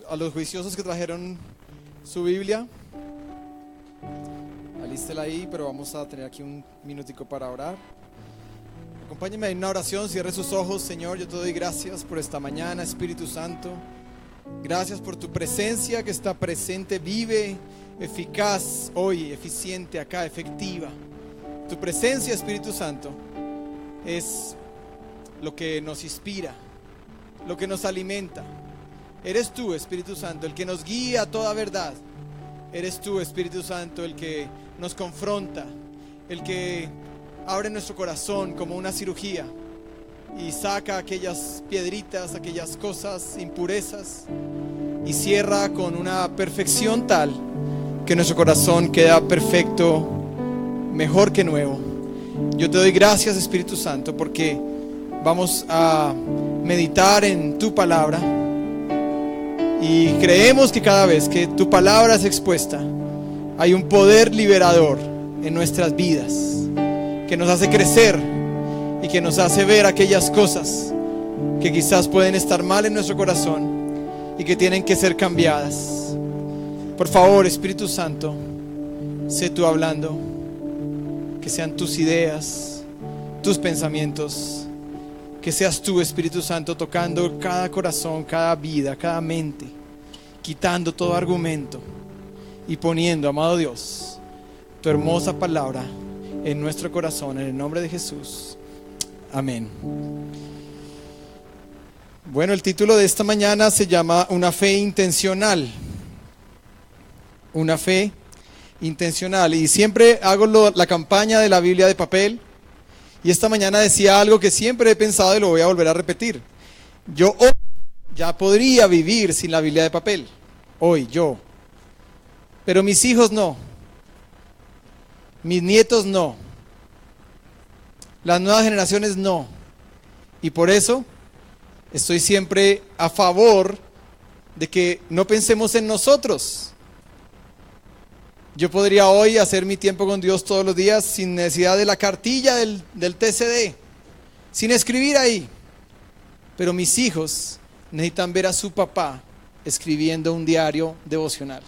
A los juiciosos que trajeron su Biblia, alístela ahí, pero vamos a tener aquí un minutico para orar. Acompáñenme en una oración, cierre sus ojos. Señor, yo te doy gracias por esta mañana, Espíritu Santo. Gracias por tu presencia que está presente, vive, eficaz hoy, eficiente acá, efectiva. Tu presencia, Espíritu Santo, es lo que nos inspira, lo que nos alimenta. Eres tú, Espíritu Santo, el que nos guía a toda verdad. Eres tú, Espíritu Santo, el que nos confronta, el que abre nuestro corazón como una cirugía y saca aquellas piedritas, aquellas cosas, impurezas, y cierra con una perfección tal que nuestro corazón queda perfecto, mejor que nuevo. Yo te doy gracias, Espíritu Santo, porque vamos a meditar en tu palabra. Y creemos que cada vez que tu palabra es expuesta, hay un poder liberador en nuestras vidas, que nos hace crecer y que nos hace ver aquellas cosas que quizás pueden estar mal en nuestro corazón y que tienen que ser cambiadas. Por favor, Espíritu Santo, sé tú hablando, que sean tus ideas, tus pensamientos. Que seas tú, Espíritu Santo, tocando cada corazón, cada vida, cada mente, quitando todo argumento y poniendo, amado Dios, tu hermosa palabra en nuestro corazón, en el nombre de Jesús. Amén. Bueno, el título de esta mañana se llama Una fe intencional. Una fe intencional. Y siempre hago la campaña de la Biblia de papel. Y esta mañana decía algo que siempre he pensado y lo voy a volver a repetir. Yo hoy ya podría vivir sin la Biblia de papel. Hoy, yo. Pero mis hijos no. Mis nietos no. Las nuevas generaciones no. Y por eso estoy siempre a favor de que no pensemos en nosotros. Yo podría hoy hacer mi tiempo con Dios todos los días sin necesidad de la cartilla del TCD, sin escribir ahí. Pero mis hijos necesitan ver a su papá escribiendo un diario devocional.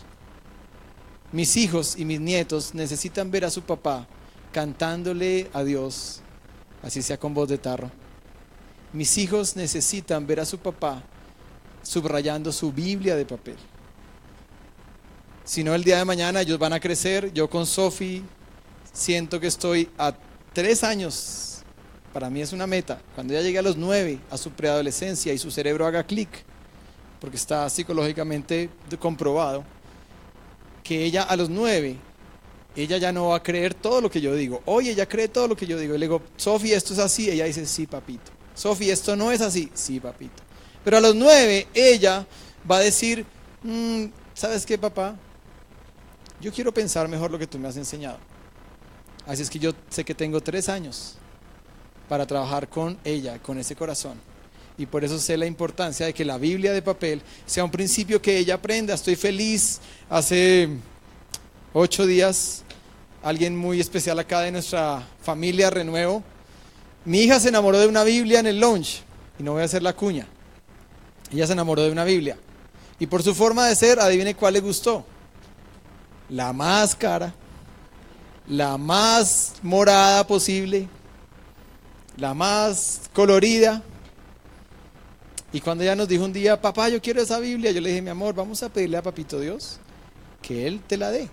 Mis hijos y mis nietos necesitan ver a su papá cantándole a Dios, así sea con voz de tarro. Mis hijos necesitan ver a su papá subrayando su Biblia de papel. Si no, el día de mañana ellos van a crecer. Yo con Sofi siento que estoy a 3 años. Para mí es una meta. Cuando ella llegue a los 9, a su preadolescencia y su cerebro haga clic, porque está psicológicamente comprobado, que ella a los 9, ella ya no va a creer todo lo que yo digo. Hoy ella cree todo lo que yo digo. Y le digo, Sofi, esto es así. Ella dice, sí, papito. Sofi, esto no es así. Sí, papito. Pero a los 9, ella va a decir, ¿sabes qué, papá? Yo quiero pensar mejor lo que tú me has enseñado. Así es que yo sé que tengo 3 años para trabajar con ella, con ese corazón. Y por eso sé la importancia de que la Biblia de papel sea un principio que ella aprenda. Estoy feliz. Hace 8 días, alguien muy especial acá de nuestra familia Renuevo, mi hija se enamoró de una Biblia en el lunch. Y no voy a hacer la cuña. Ella se enamoró de una Biblia. Y por su forma de ser, adivine cuál le gustó. La más cara, la más morada posible, la más colorida. Y cuando ella nos dijo un día, papá, yo quiero esa Biblia, yo le dije, mi amor, vamos a pedirle a Papito Dios que Él te la dé.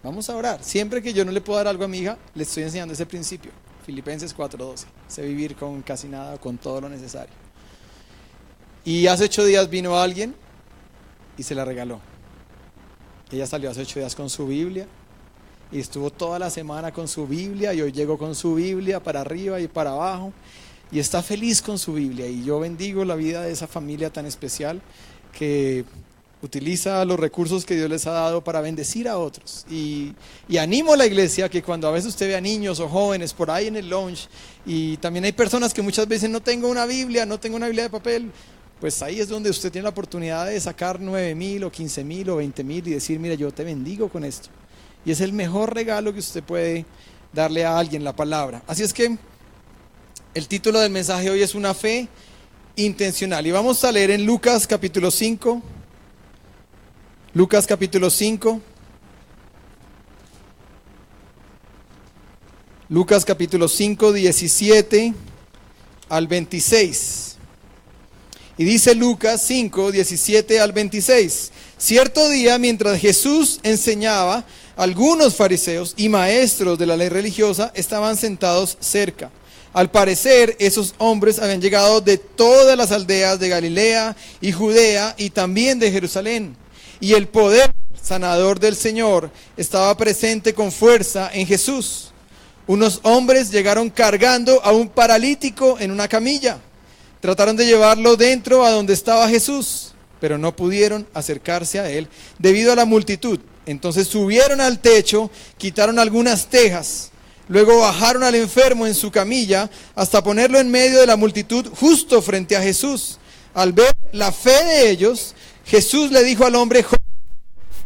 Vamos a orar. Siempre que yo no le puedo dar algo a mi hija, le estoy enseñando ese principio. Filipenses 4:12. Sé vivir con casi nada, con todo lo necesario. Y hace 8 días vino alguien y se la regaló. Ella salió hace 8 días con su Biblia y estuvo toda la semana con su Biblia, y hoy llegó con su Biblia para arriba y para abajo y está feliz con su Biblia. Y yo bendigo la vida de esa familia tan especial que utiliza los recursos que Dios les ha dado para bendecir a otros. Y animo a la iglesia que cuando a veces usted ve a niños o jóvenes por ahí en el lounge, y también hay personas que muchas veces no tengo una Biblia de papel, pues ahí es donde usted tiene la oportunidad de sacar 9,000 o 15,000 o 20,000 y decir, mira, yo te bendigo con esto. Y es el mejor regalo que usted puede darle a alguien, la palabra. Así es que el título del mensaje hoy es Una fe intencional. Y vamos a leer en Lucas capítulo 5, Lucas capítulo 5. Lucas capítulo 5, 17 al 26. Y dice Lucas 5, 17 al 26. Cierto día, mientras Jesús enseñaba, algunos fariseos y maestros de la ley religiosa estaban sentados cerca. Al parecer, esos hombres habían llegado de todas las aldeas de Galilea y Judea y también de Jerusalén. Y el poder sanador del Señor estaba presente con fuerza en Jesús. Unos hombres llegaron cargando a un paralítico en una camilla. Trataron de llevarlo dentro a donde estaba Jesús, pero no pudieron acercarse a él debido a la multitud. Entonces subieron al techo, quitaron algunas tejas, luego bajaron al enfermo en su camilla hasta ponerlo en medio de la multitud justo frente a Jesús. Al ver la fe de ellos, Jesús le dijo al hombre: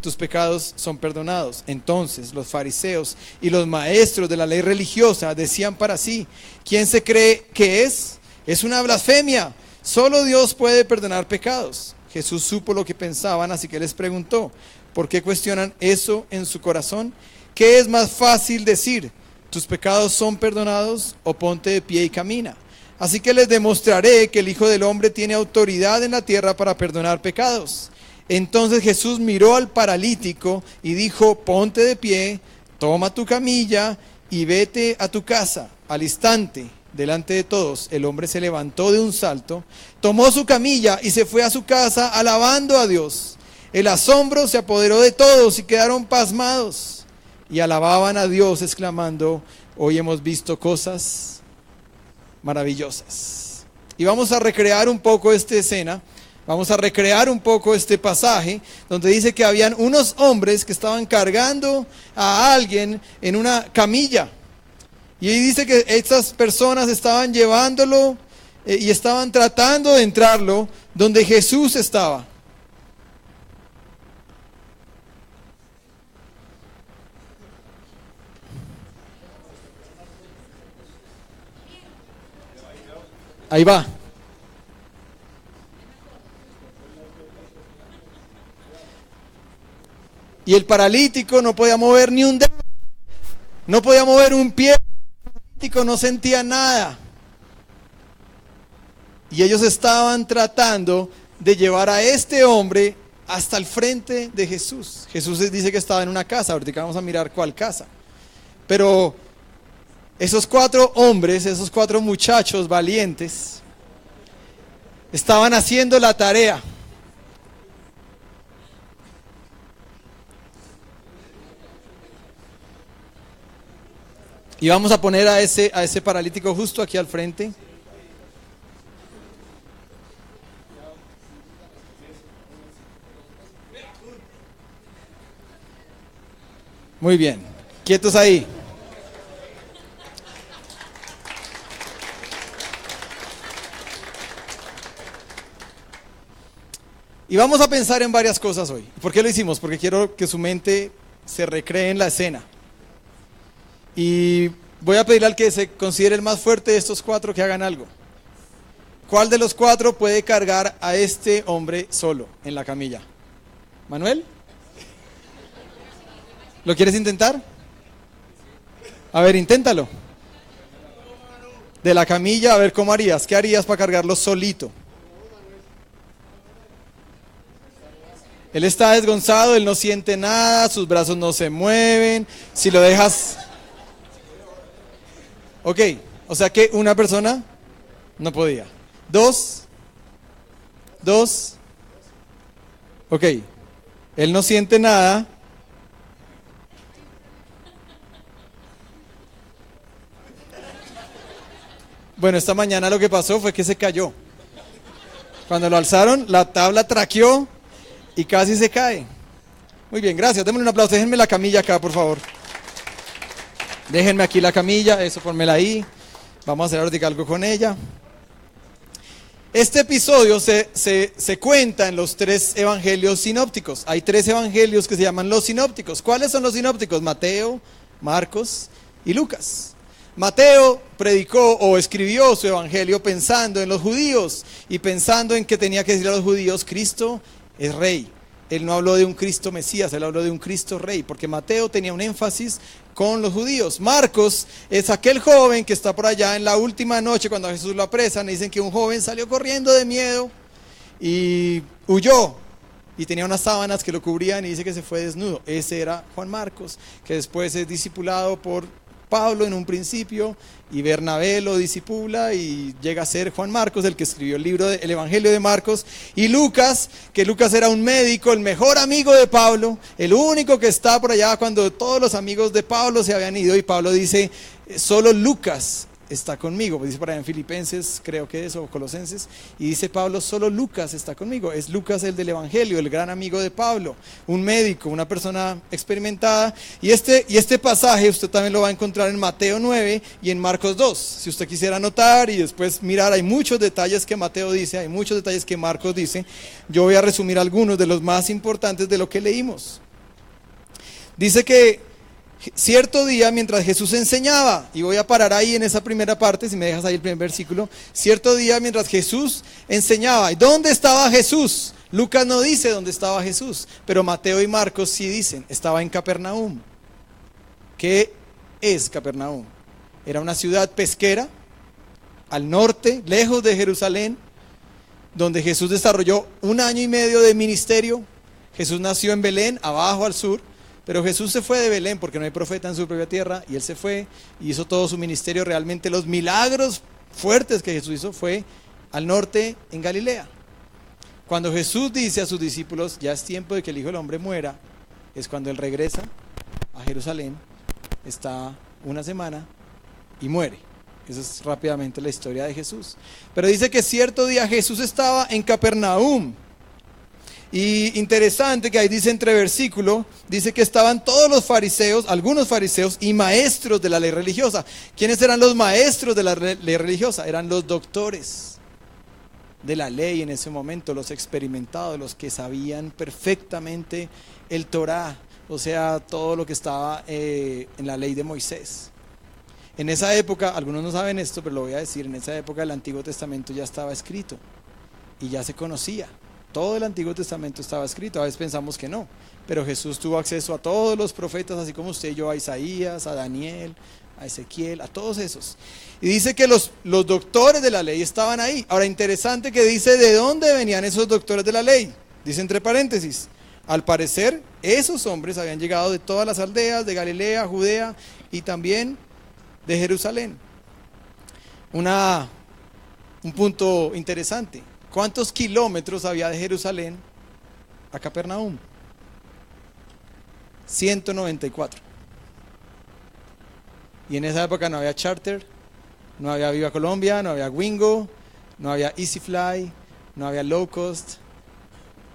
tus pecados son perdonados. Entonces los fariseos y los maestros de la ley religiosa decían para sí: ¿quién se cree que es? Es una blasfemia. Solo Dios puede perdonar pecados. Jesús supo lo que pensaban, así que les preguntó: ¿por qué cuestionan eso en su corazón? ¿Qué es más fácil decir: tus pecados son perdonados, o ponte de pie y camina? Así que les demostraré que el Hijo del Hombre tiene autoridad en la tierra para perdonar pecados. Entonces Jesús miró al paralítico y dijo: ponte de pie, toma tu camilla y vete a tu casa. Al instante, delante de todos, el hombre se levantó de un salto, tomó su camilla y se fue a su casa alabando a Dios. El asombro se apoderó de todos y quedaron pasmados y alababan a Dios exclamando: hoy hemos visto cosas maravillosas. Y vamos a recrear un poco esta escena. Vamos a recrear un poco este pasaje donde dice que habían unos hombres que estaban cargando a alguien en una camilla. Y ahí dice que estas personas estaban llevándolo y estaban tratando de entrarlo donde Jesús estaba. Ahí va. Y el paralítico no podía mover ni un dedo, no podía mover un pie, el paralítico no sentía nada. Y ellos estaban tratando de llevar a este hombre hasta el frente de Jesús. Jesús les dice que estaba en una casa, ahorita vamos a mirar cuál casa. Pero esos 4 hombres, esos 4 muchachos valientes, estaban haciendo la tarea. Y vamos a poner a ese paralítico justo aquí al frente. Muy bien, quietos ahí. Y vamos a pensar en varias cosas hoy. ¿Por qué lo hicimos? Porque quiero que su mente se recree en la escena. Y voy a pedirle al que se considere el más fuerte de estos 4 que hagan algo. ¿Cuál de los 4 puede cargar a este hombre solo en la camilla? ¿Manuel? ¿Lo quieres intentar? A ver, inténtalo. De la camilla, a ver cómo harías. ¿Qué harías para cargarlo solito? Él está desgonzado, él no siente nada, sus brazos no se mueven. Si lo dejas... Ok, o sea que una persona no podía. 2. Ok, él no siente nada. Bueno, esta mañana lo que pasó fue que se cayó. Cuando lo alzaron, la tabla traqueó y casi se cae. Muy bien, gracias. Démosle un aplauso. Déjenme la camilla acá, por favor. Déjenme aquí la camilla, eso, pónmela ahí. Vamos a hacer ahorita algo con ella. Este episodio se cuenta en los 3 evangelios sinópticos. Hay 3 evangelios que se llaman los sinópticos. ¿Cuáles son los sinópticos? Mateo, Marcos y Lucas. Mateo predicó o escribió su evangelio pensando en los judíos y pensando en que tenía que decir a los judíos: Cristo es rey. él no habló de un Cristo Mesías, él habló de un Cristo Rey, porque Mateo tenía un énfasis con los judíos. Marcos es aquel joven que está por allá en la última noche cuando a Jesús lo apresan, y dicen que un joven salió corriendo de miedo y huyó, y tenía unas sábanas que lo cubrían y dice que se fue desnudo. Ese era Juan Marcos, que después es discipulado por Pablo en un principio, y Bernabé lo discipula y llega a ser Juan Marcos, el que escribió el Evangelio de Marcos. Y Lucas, que Lucas era un médico, el mejor amigo de Pablo, el único que está por allá cuando todos los amigos de Pablo se habían ido, y Pablo dice, solo Lucas está conmigo, dice por allá en Filipenses, creo que es, o Colosenses, y dice Pablo, solo Lucas está conmigo. Es Lucas el del Evangelio, el gran amigo de Pablo, un médico, una persona experimentada. Y este pasaje usted también lo va a encontrar en Mateo 9 y en Marcos 2, si usted quisiera anotar y después mirar. Hay muchos detalles que Mateo dice, hay muchos detalles que Marcos dice. Yo voy a resumir algunos de los más importantes de lo que leímos. Dice que cierto día mientras Jesús enseñaba, y voy a parar ahí en esa primera parte, si me dejas ahí el primer versículo. Cierto día mientras Jesús enseñaba. ¿Y dónde estaba Jesús? Lucas no dice dónde estaba Jesús, pero Mateo y Marcos sí dicen, estaba en Capernaum. ¿Qué es Capernaum? Era una ciudad pesquera al norte, lejos de Jerusalén, donde Jesús desarrolló 1 año y medio de ministerio. Jesús nació en Belén, abajo al sur. Pero Jesús se fue de Belén porque no hay profeta en su propia tierra, y él se fue y hizo todo su ministerio. Realmente los milagros fuertes que Jesús hizo fue al norte, en Galilea. Cuando Jesús dice a sus discípulos, ya es tiempo de que el Hijo del Hombre muera, es cuando él regresa a Jerusalén, está 1 semana y muere. Esa es rápidamente la historia de Jesús. Pero dice que cierto día Jesús estaba en Capernaum. Y interesante que ahí dice entre versículos, dice que estaban todos los fariseos, algunos fariseos y maestros de la ley religiosa. ¿Quiénes eran los maestros de la ley religiosa? Eran los doctores de la ley en ese momento, los experimentados, los que sabían perfectamente el Torá, o sea, todo lo que estaba en la ley de Moisés. En esa época, algunos no saben esto, pero lo voy a decir, en esa época el Antiguo Testamento ya estaba escrito y ya se conocía. Todo el Antiguo Testamento estaba escrito. A veces pensamos que no, pero Jesús tuvo acceso a todos los profetas, así como usted y yo, a Isaías, a Daniel, a Ezequiel, a todos esos. Y dice que los doctores de la ley estaban ahí. Ahora, interesante que dice de dónde venían esos doctores de la ley. Dice entre paréntesis, al parecer esos hombres habían llegado de todas las aldeas de Galilea, Judea y también de Jerusalén. Un punto interesante. ¿Cuántos kilómetros había de Jerusalén a Capernaum? 194. Y en esa época no había charter, no había Viva Colombia, no había Wingo, no había EasyFly, no había Low Cost,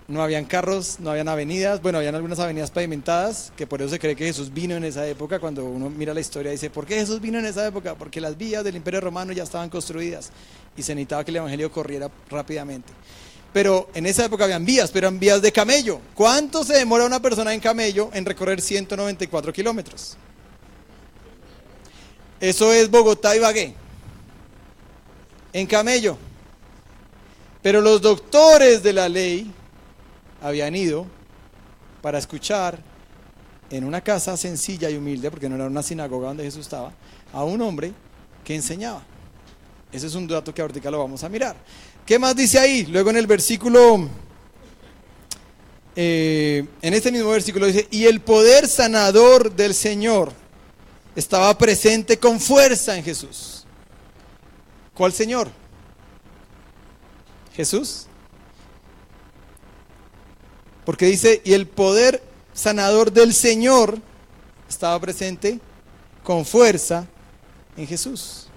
no habían carros, no habían avenidas. Bueno, habían algunas avenidas pavimentadas, que por eso se cree que Jesús vino en esa época. Cuando uno mira la historia dice, ¿por qué Jesús vino en esa época? Porque las vías del Imperio Romano ya estaban construidas y se necesitaba que el evangelio corriera rápidamente. Pero en esa época habían vías, pero eran vías de camello. ¿Cuánto se demora una persona en camello en recorrer 194 kilómetros? Eso es Bogotá y Ibagué, en camello. Pero los doctores de la ley habían ido para escuchar en una casa sencilla y humilde, porque no era una sinagoga donde Jesús estaba, a un hombre que enseñaba. Ese es un dato que ahorita lo vamos a mirar. ¿Qué más dice ahí? Luego en el versículo, en este mismo versículo dice, y el poder sanador del Señor estaba presente con fuerza en Jesús. ¿Cuál Señor? Jesús. Porque dice, y el poder sanador del Señor estaba presente con fuerza en Jesús.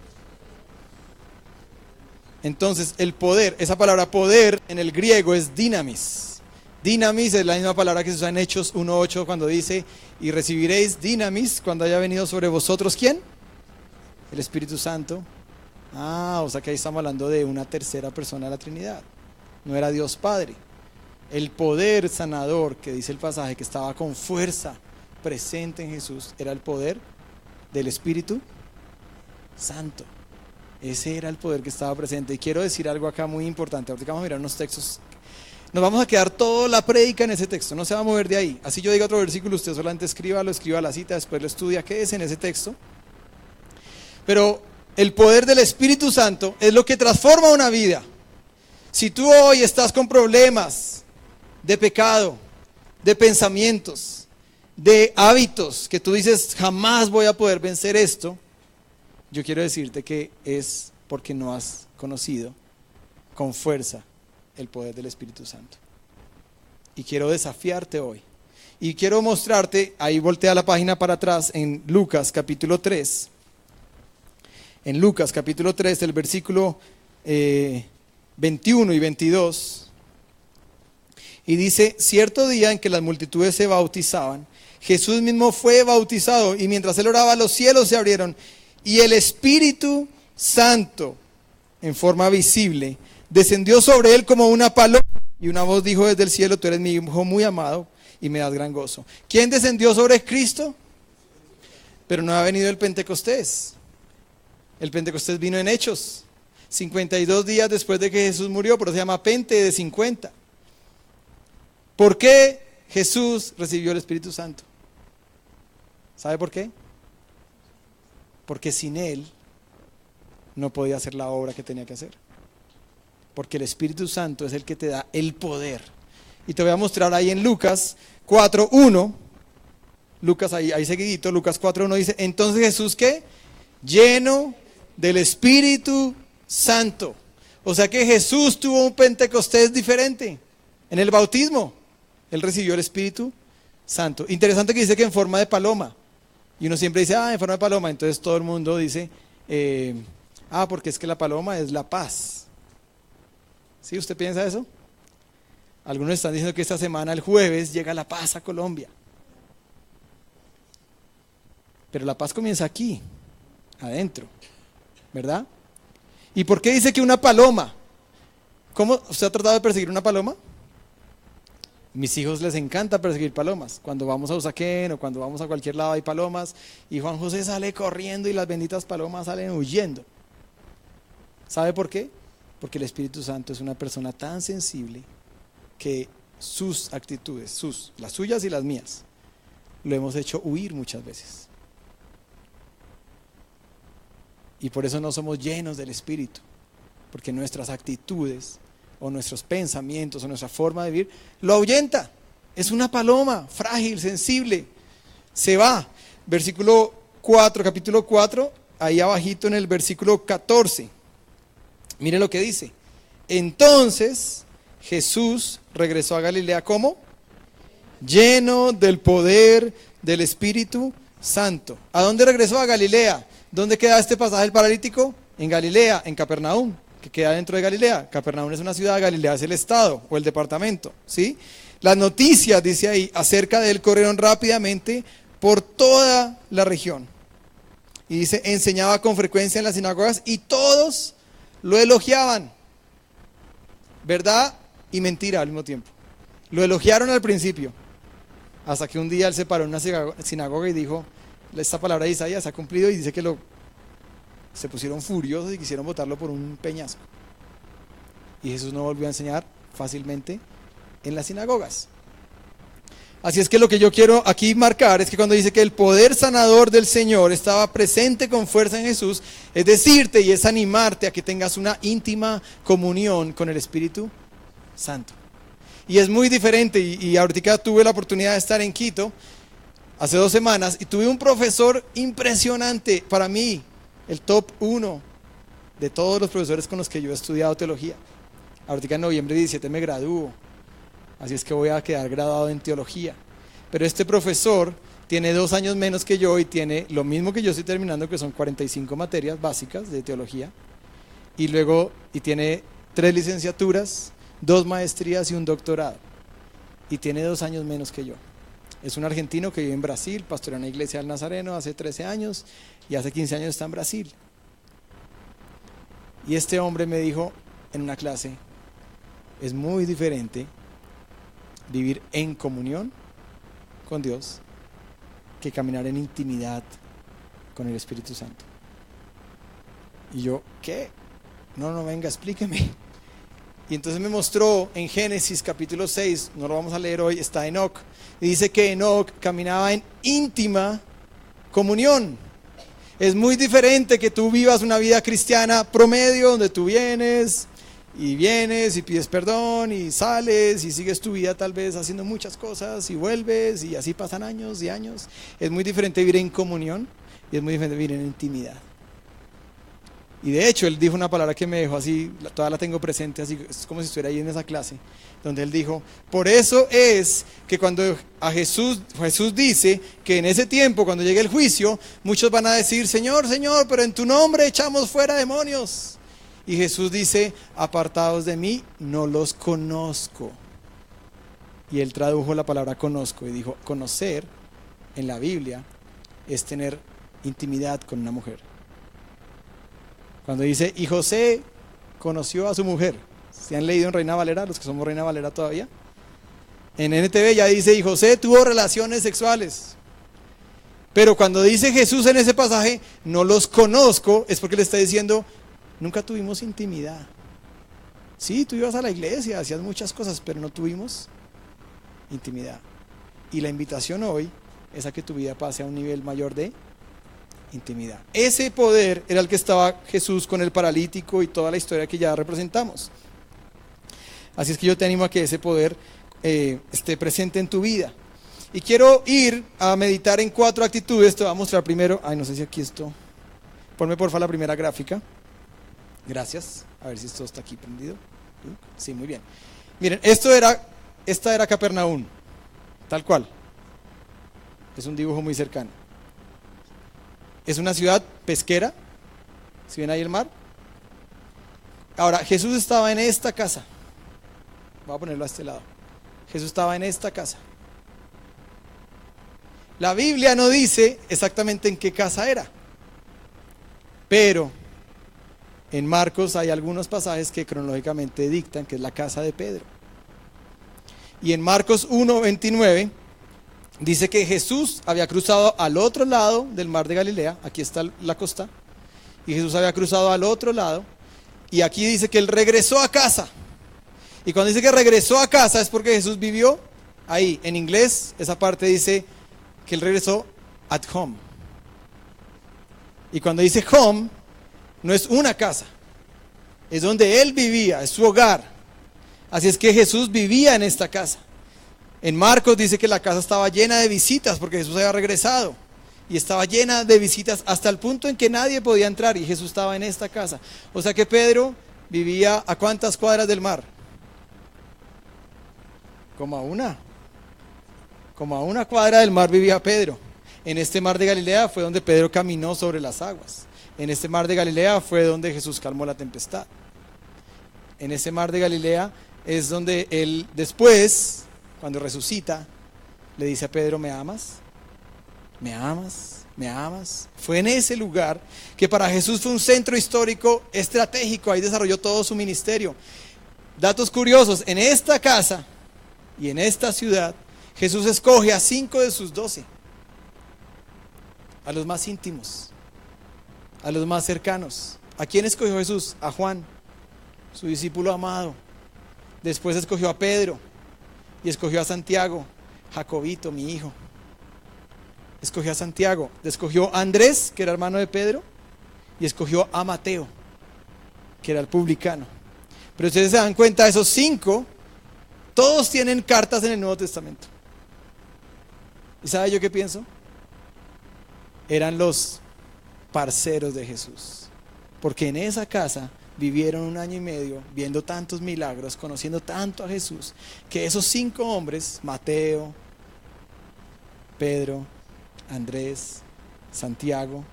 Entonces, el poder, esa palabra poder en el griego es dinamis. Dinamis es la misma palabra que se usa en Hechos 1:8 cuando dice, y recibiréis dinamis cuando haya venido sobre vosotros, ¿quién? El Espíritu Santo. O sea que ahí estamos hablando de una tercera persona de la Trinidad. No era Dios Padre. El poder sanador que dice el pasaje que estaba con fuerza presente en Jesús era el poder del Espíritu Santo. Ese era el poder que estaba presente. Y quiero decir algo acá muy importante. Ahorita vamos a mirar unos textos. Nos vamos a quedar toda la prédica en ese texto, no se va a mover de ahí. Así yo diga otro versículo, usted solamente escriba la cita, después lo estudia, qué es en ese texto. Pero el poder del Espíritu Santo es lo que transforma una vida. Si tú hoy estás con problemas de pecado, de pensamientos, de hábitos, que tú dices, jamás voy a poder vencer esto, yo quiero decirte que es porque no has conocido con fuerza el poder del Espíritu Santo. Y quiero desafiarte hoy. Y quiero mostrarte, ahí voltea la página para atrás, en Lucas capítulo 3. En Lucas capítulo 3, el versículo 21 y 22. Y dice, cierto día en que las multitudes se bautizaban, Jesús mismo fue bautizado, y mientras él oraba, los cielos se abrieron, y el Espíritu Santo, en forma visible, descendió sobre él como una paloma, y una voz dijo desde el cielo, tú eres mi hijo muy amado, y me das gran gozo. ¿Quién descendió sobre Cristo? Pero no ha venido el Pentecostés. El Pentecostés vino en Hechos, 52 días después de que Jesús murió, pero se llama Pente de 50. ¿Por qué Jesús recibió el Espíritu Santo? ¿Sabe por qué? Porque sin Él no podía hacer la obra que tenía que hacer. Porque el Espíritu Santo es el que te da el poder. Y te voy a mostrar ahí en Lucas 4:1. Lucas ahí seguidito, Lucas 4:1 dice, entonces Jesús, ¿qué? Lleno del Espíritu Santo. O sea que Jesús tuvo un Pentecostés diferente. En el bautismo, Él recibió el Espíritu Santo. Interesante que dice que en forma de paloma. Y uno siempre dice, en forma de paloma. Entonces todo el mundo dice, porque es que la paloma es la paz. ¿Sí? ¿Usted piensa eso? Algunos están diciendo que esta semana, el jueves, llega la paz a Colombia. Pero la paz comienza aquí, adentro, ¿verdad? ¿Y por qué dice que una paloma? ¿Cómo? ¿Usted ha tratado de perseguir una paloma? Mis hijos les encanta perseguir palomas. Cuando vamos a Usaquén o cuando vamos a cualquier lado hay palomas y Juan José sale corriendo y las benditas palomas salen huyendo. ¿Sabe por qué? Porque el Espíritu Santo es una persona tan sensible que sus actitudes, las suyas y las mías, lo hemos hecho huir muchas veces. Y por eso no somos llenos del Espíritu, porque nuestras actitudes o nuestros pensamientos o nuestra forma de vivir lo ahuyenta. Es una paloma frágil, sensible, se va. Versículo 4, capítulo 4, ahí abajito en el versículo 14. Mire lo que dice. Entonces Jesús regresó a Galilea, ¿cómo? Lleno del poder del Espíritu Santo. ¿A dónde regresó? A Galilea. ¿Dónde queda este pasaje del paralítico? En Galilea, en Capernaum, que queda dentro de Galilea. Capernaum es una ciudad, Galilea es el estado o el departamento, ¿sí? Las noticias, dice ahí, acerca de él corrieron rápidamente por toda la región. Y dice, enseñaba con frecuencia en las sinagogas y todos lo elogiaban. ¿Verdad? Y mentira al mismo tiempo. Lo elogiaron al principio, hasta que un día él se paró en una sinagoga y dijo, esta palabra de Isaías se ha cumplido, y dice que se pusieron furiosos y quisieron botarlo por un peñasco. Y Jesús no volvió a enseñar fácilmente en las sinagogas. Así es que lo que yo quiero aquí marcar es que cuando dice que el poder sanador del Señor estaba presente con fuerza en Jesús, es decirte y es animarte a que tengas una íntima comunión con el Espíritu Santo. Y es muy diferente, y ahorita tuve la oportunidad de estar en Quito hace 2 semanas y tuve un profesor impresionante, para mí el top 1 de todos los profesores con los que yo he estudiado teología. Ahorita en noviembre 17 me gradúo, así es que voy a quedar graduado en teología. Pero este profesor tiene 2 años menos que yo y tiene lo mismo que yo estoy terminando, que son 45 materias básicas de teología, y tiene 3 licenciaturas, 2 maestrías y un doctorado, y tiene 2 años menos que yo. Es un argentino que vive en Brasil, pastorea una iglesia del Nazareno hace 13 años y hace 15 años está en Brasil. Y este hombre me dijo en una clase, es muy diferente vivir en comunión con Dios que caminar en intimidad con el Espíritu Santo. Y yo, ¿qué? No, venga, explíqueme. Y entonces me mostró en Génesis capítulo 6, no lo vamos a leer hoy, está Enoc. Y dice que Enoc caminaba en íntima comunión. Es muy diferente que tú vivas una vida cristiana promedio, donde tú vienes y pides perdón y sales y sigues tu vida tal vez haciendo muchas cosas y vuelves y así pasan años y años. Es muy diferente vivir en comunión y es muy diferente vivir en intimidad. Y de hecho él dijo una palabra que me dejó así, todavía la tengo presente, así es como si estuviera ahí en esa clase, donde él dijo, por eso es que cuando Jesús dice que en ese tiempo, cuando llegue el juicio, muchos van a decir, Señor, Señor, pero en tu nombre echamos fuera demonios. Y Jesús dice, apartados de mí, no los conozco. Y él tradujo la palabra conozco y dijo, conocer en la Biblia es tener intimidad con una mujer. Cuando dice, y José conoció a su mujer. ¿Se han leído en Reina Valera, los que somos Reina Valera todavía? En NTV ya dice, y José tuvo relaciones sexuales. Pero cuando dice Jesús en ese pasaje, no los conozco, es porque le está diciendo, nunca tuvimos intimidad. Sí, tú ibas a la iglesia, hacías muchas cosas, pero no tuvimos intimidad. Y la invitación hoy es a que tu vida pase a un nivel mayor de intimidad. Ese poder era el que estaba Jesús con el paralítico y toda la historia que ya representamos. Así es que yo te animo a que ese poder esté presente en tu vida. Y quiero ir a meditar en 4 actitudes. Te voy a mostrar primero, no sé si aquí esto, ponme porfa la primera gráfica. Gracias, a ver si esto está aquí prendido. Sí, muy bien. Miren, esta era Capernaum, tal cual. Es un dibujo muy cercano. Es una ciudad pesquera. ¿Sí ven ahí el mar? Ahora, Jesús estaba en esta casa. Voy a ponerlo a este lado. Jesús estaba en esta casa. La Biblia no dice exactamente en qué casa era. Pero en Marcos hay algunos pasajes que cronológicamente dictan que es la casa de Pedro. Y en Marcos 1:29 dice que Jesús había cruzado al otro lado del mar de Galilea, aquí está la costa, y Jesús había cruzado al otro lado, y aquí dice que él regresó a casa. Y cuando dice que regresó a casa es porque Jesús vivió ahí. En inglés esa parte dice que él regresó at home. Y cuando dice home, no es una casa, es donde él vivía, es su hogar. Así es que Jesús vivía en esta casa. En Marcos dice que la casa estaba llena de visitas porque Jesús había regresado. Y estaba llena de visitas hasta el punto en que nadie podía entrar y Jesús estaba en esta casa. O sea que Pedro vivía ¿a cuántas cuadras del mar? Como a una cuadra del mar vivía Pedro. En este mar de Galilea fue donde Pedro caminó sobre las aguas. En este mar de Galilea fue donde Jesús calmó la tempestad. En ese mar de Galilea es donde él después, cuando resucita, le dice a Pedro, ¿me amas? ¿Me amas? ¿Me amas? Fue en ese lugar que para Jesús fue un centro histórico estratégico. Ahí desarrolló todo su ministerio. Datos curiosos, en esta casa y en esta ciudad, Jesús escoge a 5 de sus 12. A los más íntimos, a los más cercanos. ¿A quién escogió Jesús? A Juan, su discípulo amado. Después escogió a Pedro y escogió a Santiago, Jacobito, mi hijo. Escogió a Santiago, escogió a Andrés, que era hermano de Pedro, y escogió a Mateo, que era el publicano. Pero ustedes se dan cuenta, esos 5, todos tienen cartas en el Nuevo Testamento. ¿Y sabe yo qué pienso? Eran los parceros de Jesús, porque en esa casa vivieron 1 año y medio viendo tantos milagros, conociendo tanto a Jesús, que esos 5 hombres, Mateo, Pedro, Andrés, Santiago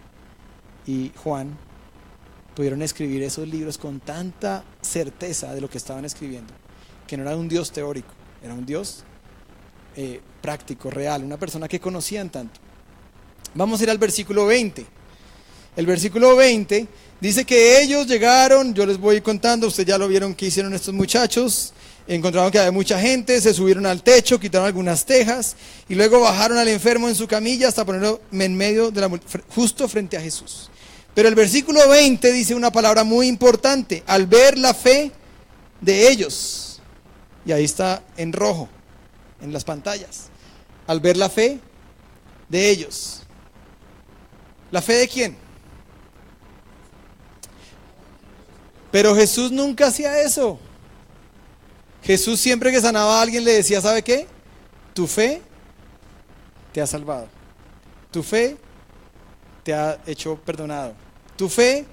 y Juan, pudieron escribir esos libros con tanta certeza de lo que estaban escribiendo, que no era un Dios teórico, era un Dios práctico, real, una persona que conocían tanto. Vamos a ir al versículo 20. El versículo 20 dice que ellos llegaron, yo les voy contando, ustedes ya lo vieron que hicieron estos muchachos, encontraron que había mucha gente, se subieron al techo, quitaron algunas tejas y luego bajaron al enfermo en su camilla hasta ponerlo en medio de justo frente a Jesús. Pero el versículo 20 dice una palabra muy importante: al ver la fe de ellos. Y ahí está en rojo, en las pantallas. Al ver la fe de ellos. ¿La fe de quién? Pero Jesús nunca hacía eso. Jesús siempre que sanaba a alguien le decía, ¿sabe qué? Tu fe te ha salvado. Tu fe te ha hecho perdonado. Tu fe.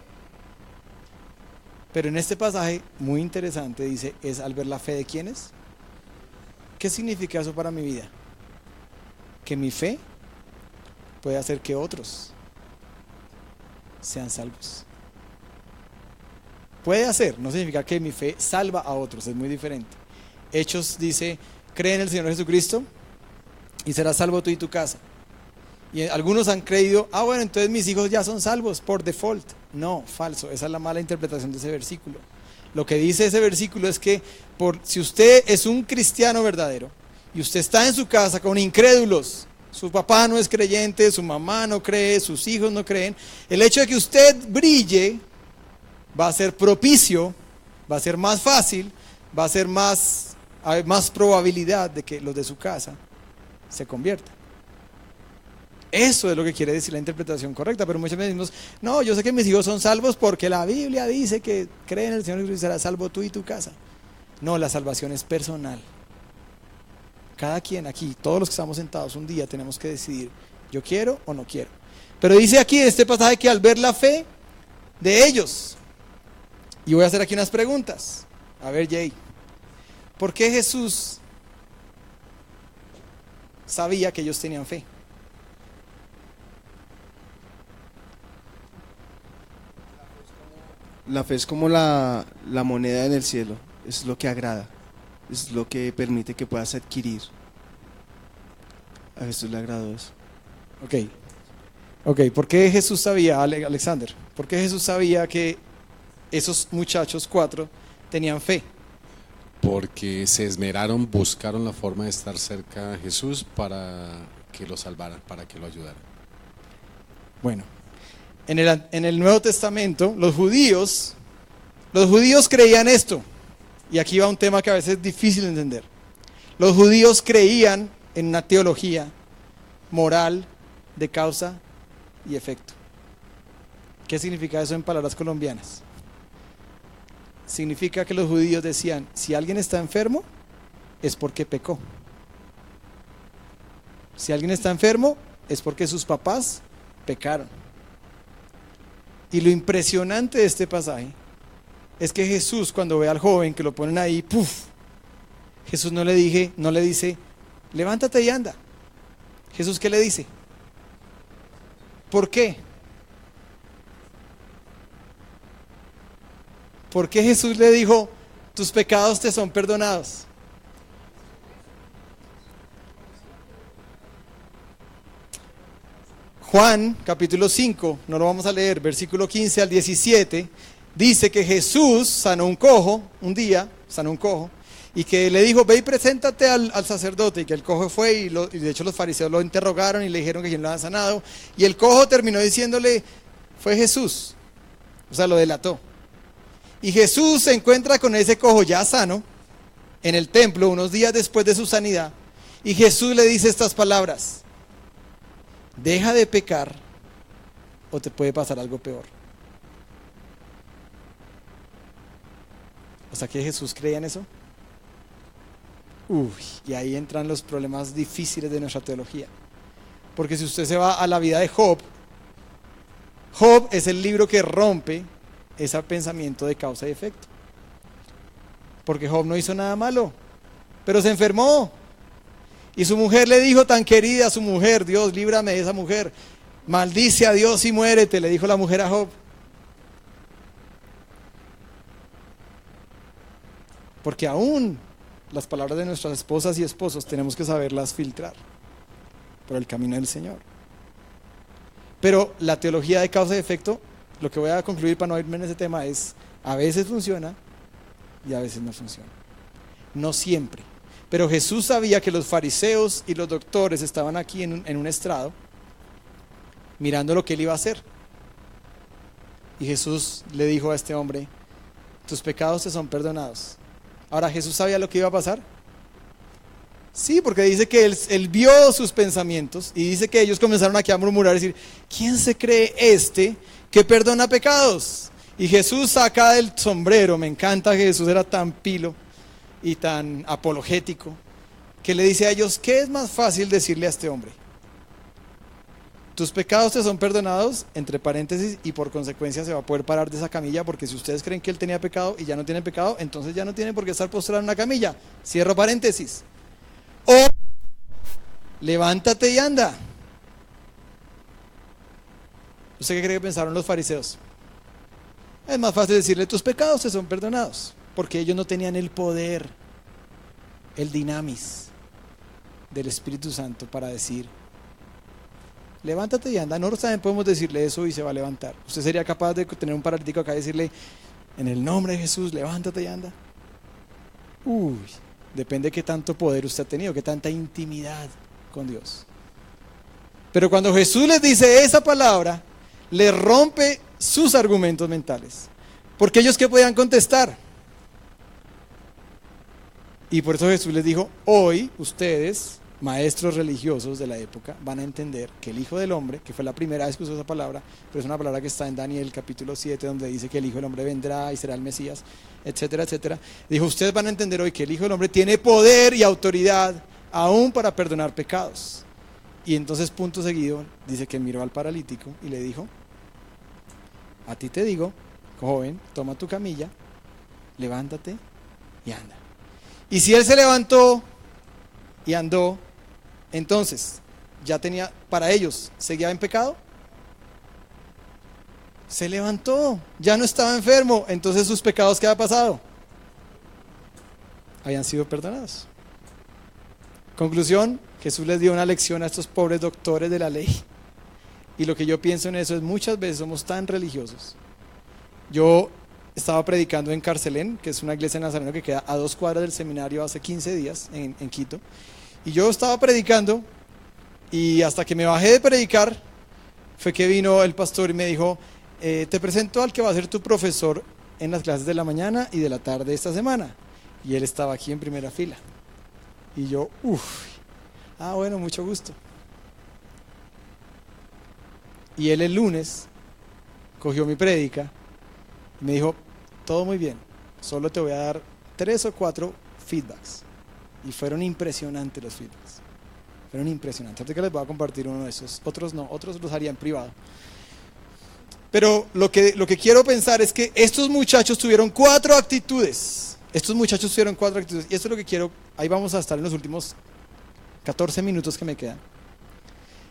Pero en este pasaje muy interesante dice, es al ver la fe de quiénes. ¿Qué significa eso para mi vida? Que mi fe puede hacer que otros sean salvos. Puede hacer, no significa que mi fe salva a otros, es muy diferente. Hechos dice, cree en el Señor Jesucristo y serás salvo tú y tu casa. Y algunos han creído, bueno, entonces mis hijos ya son salvos por default. No, falso, esa es la mala interpretación de ese versículo. Lo que dice ese versículo es que si usted es un cristiano verdadero y usted está en su casa con incrédulos, su papá no es creyente, su mamá no cree, sus hijos no creen, el hecho de que usted brille va a ser propicio, va a ser más fácil, va a ser hay más probabilidad de que los de su casa se conviertan. Eso es lo que quiere decir la interpretación correcta, pero muchas veces decimos, no, yo sé que mis hijos son salvos porque la Biblia dice que creen en el Señor Jesucristo y será salvo tú y tu casa. No, la salvación es personal. Cada quien aquí, todos los que estamos sentados un día tenemos que decidir, yo quiero o no quiero. Pero dice aquí en este pasaje que al ver la fe de ellos, y voy a hacer aquí unas preguntas. A ver, Jay, ¿por qué Jesús sabía que ellos tenían fe? La fe es como la moneda en el cielo, es lo que agrada, es lo que permite que puedas adquirir. A Jesús le agradó eso. Ok, ¿por qué Jesús sabía, Alexander? ¿Por qué Jesús sabía que esos muchachos 4 tenían fe? Porque se esmeraron, buscaron la forma de estar cerca de Jesús para que lo salvaran, para que lo ayudaran. Bueno, en el Nuevo Testamento, los judíos creían esto, y aquí va un tema que a veces es difícil de entender. Los judíos creían en una teología moral de causa y efecto. ¿Qué significa eso en palabras colombianas? Significa que los judíos decían, si alguien está enfermo, es porque pecó. Si alguien está enfermo, es porque sus papás pecaron. Y lo impresionante de este pasaje es que Jesús, cuando ve al joven que lo ponen ahí, ¡puf! Jesús no le dice, levántate y anda. Jesús, ¿qué le dice? ¿Por qué? ¿Por qué Jesús le dijo, tus pecados te son perdonados? Juan, capítulo 5, no lo vamos a leer, versículo 15 al 17, dice que Jesús sanó un cojo, un día, sanó un cojo, y que le dijo, ve y preséntate al sacerdote, y que el cojo fue, y de hecho los fariseos lo interrogaron y le dijeron que quién lo había sanado, y el cojo terminó diciéndole, fue Jesús, o sea, lo delató. Y Jesús se encuentra con ese cojo ya sano, en el templo, unos días después de su sanidad, y Jesús le dice estas palabras, deja de pecar o te puede pasar algo peor. O sea que Jesús creía en eso. Y ahí entran los problemas difíciles de nuestra teología. Porque si usted se va a la vida de Job, Job es el libro que rompe ese pensamiento de causa y efecto. Porque Job no hizo nada malo, pero se enfermó. Y su mujer le dijo, tan querida su mujer, Dios, líbrame de esa mujer. Maldice a Dios y muérete, le dijo la mujer a Job. Porque aún las palabras de nuestras esposas y esposos tenemos que saberlas filtrar por el camino del Señor. Pero la teología de causa y efecto, lo que voy a concluir para no irme en ese tema es, a veces funciona y a veces no funciona. No siempre. Pero Jesús sabía que los fariseos y los doctores estaban aquí en un estrado, mirando lo que él iba a hacer. Y Jesús le dijo a este hombre, tus pecados te son perdonados. Ahora, ¿Jesús sabía lo que iba a pasar? Sí, porque dice que él vio sus pensamientos y dice que ellos comenzaron aquí a murmurar y decir, ¿quién se cree este que perdona pecados? Y Jesús saca del sombrero, me encanta que Jesús era tan pilo y tan apologético, que le dice a ellos, ¿qué es más fácil decirle a este hombre? Tus pecados te son perdonados, entre paréntesis, y por consecuencia se va a poder parar de esa camilla, porque si ustedes creen que él tenía pecado y ya no tiene pecado, entonces ya no tiene por qué estar postrado en una camilla. Cierro paréntesis. O levántate y anda. ¿Usted qué cree que pensaron los fariseos? Es más fácil decirle, tus pecados te son perdonados, porque ellos no tenían el poder, el dinamis del Espíritu Santo para decir, levántate y anda. Nosotros también podemos decirle eso y se va a levantar. ¿Usted sería capaz de tener un paralítico acá y decirle, en el nombre de Jesús, levántate y anda? Uy, depende de qué tanto poder usted ha tenido, qué tanta intimidad con Dios. Pero cuando Jesús les dice esa palabra, les rompe sus argumentos mentales. Porque ellos ¿qué podían contestar? Y por eso Jesús les dijo, hoy ustedes, maestros religiosos de la época, van a entender que el Hijo del Hombre, que fue la primera vez que usó esa palabra, pero es una palabra que está en Daniel capítulo 7, donde dice que el Hijo del Hombre vendrá y será el Mesías, etcétera, etcétera. Dijo, ustedes van a entender hoy que el Hijo del Hombre tiene poder y autoridad aún para perdonar pecados. Y entonces, punto seguido, dice que miró al paralítico y le dijo, a ti te digo, joven, toma tu camilla, levántate y anda. Y si él se levantó y andó, entonces, ya tenía, para ellos, ¿seguía en pecado? Se levantó, ya no estaba enfermo, entonces sus pecados, ¿qué había pasado? Habían sido perdonados. Conclusión, Jesús les dio una lección a estos pobres doctores de la ley. Y lo que yo pienso en eso es, muchas veces somos tan religiosos. Yo estaba predicando en Carcelén, que es una iglesia nazarena que queda a 2 cuadras del seminario hace 15 días en Quito. Y yo estaba predicando y hasta que me bajé de predicar fue que vino el pastor y me dijo, te presento al que va a ser tu profesor en las clases de la mañana y de la tarde esta semana. Y él estaba aquí en primera fila. Y yo, bueno, mucho gusto. Y él el lunes cogió mi prédica y me dijo, todo muy bien, solo te voy a dar 3 o 4 feedbacks. Y fueron impresionantes los feedbacks. Fueron impresionantes. Ahorita que les voy a compartir uno de esos. Otros no, otros los haría en privado. Pero lo que quiero pensar es que estos muchachos tuvieron 4 actitudes. Estos muchachos tuvieron 4 actitudes. Y esto es lo que quiero, ahí vamos a estar en los últimos 14 minutos que me quedan.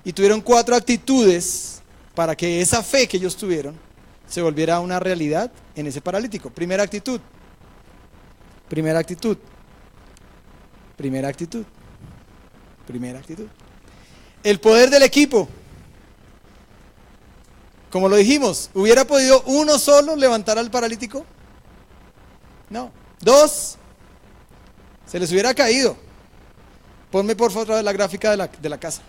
Y tuvieron 4 actitudes para que esa fe que ellos tuvieron se volviera una realidad en ese paralítico. Primera actitud. Primera actitud. Primera actitud. Primera actitud. El poder del equipo. Como lo dijimos, ¿hubiera podido uno solo levantar al paralítico? No. 2, se les hubiera caído. Ponme por favor otra vez la gráfica de la casa.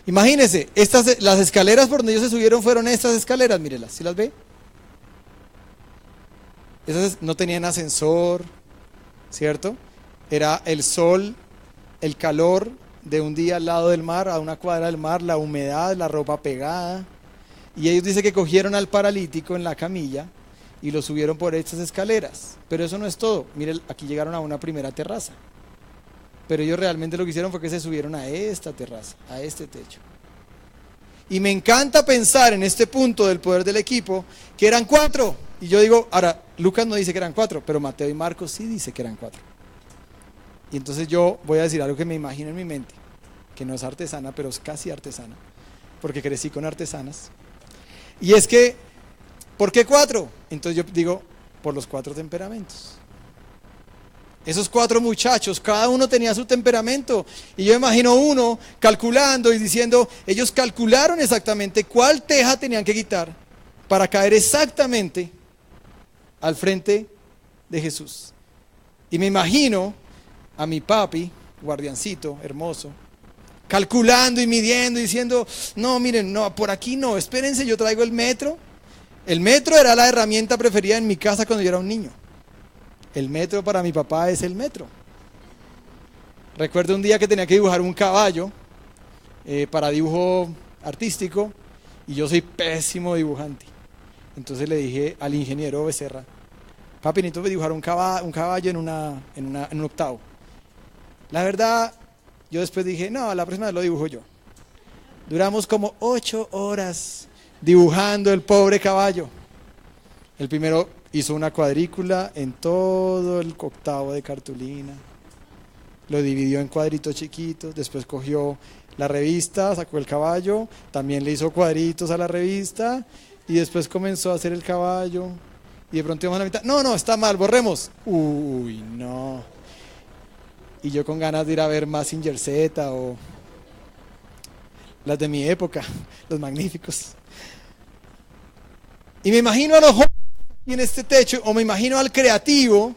Imagínense, las escaleras por donde ellos se subieron fueron estas escaleras, mírelas, ¿sí las ve? Esas no tenían ascensor, ¿cierto? Era el sol, el calor de un día al lado del mar, a 1 cuadra del mar, la humedad, la ropa pegada. Y ellos dicen que cogieron al paralítico en la camilla y lo subieron por estas escaleras. Pero eso no es todo. Miren, aquí llegaron a una primera terraza. Pero ellos realmente lo que hicieron fue que se subieron a esta terraza, a este techo. Y me encanta pensar en este punto del poder del equipo, que eran 4. Y yo digo, ahora, Lucas no dice que eran 4, pero Mateo y Marcos sí dice que eran 4. Y entonces yo voy a decir algo que me imagino en mi mente, que no es artesana, pero es casi artesana, porque crecí con artesanas. Y es que, ¿por qué 4? Entonces yo digo, por los 4 temperamentos. Esos 4 muchachos, cada uno tenía su temperamento. Y yo imagino uno calculando y diciendo, ellos calcularon exactamente cuál teja tenían que quitar para caer exactamente al frente de Jesús. Y me imagino a mi papi, guardiancito, hermoso, calculando y midiendo y diciendo, no, miren, no, por aquí no, espérense, yo traigo el metro. El metro era la herramienta preferida en mi casa cuando yo era un niño. El metro para mi papá es el metro. Recuerdo un día que tenía que dibujar un caballo para dibujo artístico y yo soy pésimo dibujante. Entonces le dije al ingeniero Becerra, papi, necesito dibujar un caballo en un octavo. La verdad, yo después dije, no, la próxima vez lo dibujo yo. Duramos como 8 horas dibujando el pobre caballo. El primero hizo una cuadrícula en todo el octavo de cartulina. Lo dividió en cuadritos chiquitos, después cogió la revista, sacó el caballo, también le hizo cuadritos a la revista y después comenzó a hacer el caballo y de pronto íbamos a la mitad, no, está mal, borremos. Uy, no. Y yo con ganas de ir a ver Mazinger Z o las de mi época, Los Magníficos. Y me imagino a los jóvenes en este techo, o me imagino al creativo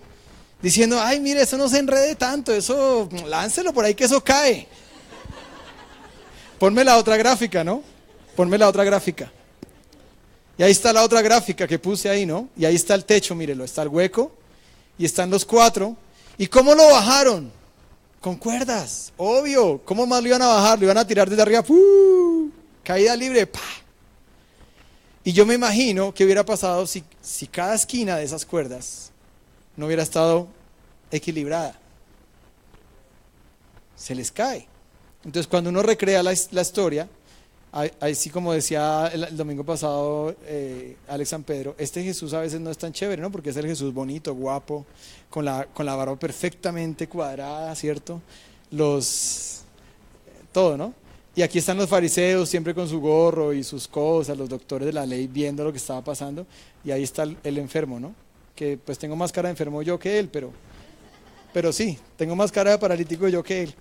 diciendo, ay, mire, eso no se enrede tanto, eso, láncelo por ahí que eso cae. Ponme la otra gráfica, ¿no? Ponme la otra gráfica. Y ahí está la otra gráfica que puse ahí, ¿no? Y ahí está el techo, mírelo, está el hueco y están los 4. ¿Y cómo lo bajaron? Con cuerdas, obvio. ¿Cómo más lo iban a bajar? Lo iban a tirar desde arriba, ¡pum! Caída libre, ¡pa! Y yo me imagino qué hubiera pasado si cada esquina de esas cuerdas no hubiera estado equilibrada. Se les cae. Entonces cuando uno recrea la historia, así como decía el domingo pasado Alex San Pedro, este Jesús a veces no es tan chévere, ¿no? Porque es el Jesús bonito, guapo, con la barba perfectamente cuadrada, ¿cierto? Todo, ¿no? Y aquí están los fariseos siempre con su gorro y sus cosas, los doctores de la ley viendo lo que estaba pasando, y ahí está el enfermo, ¿no? Que pues tengo más cara de enfermo yo que él, pero sí, tengo más cara de paralítico yo que él.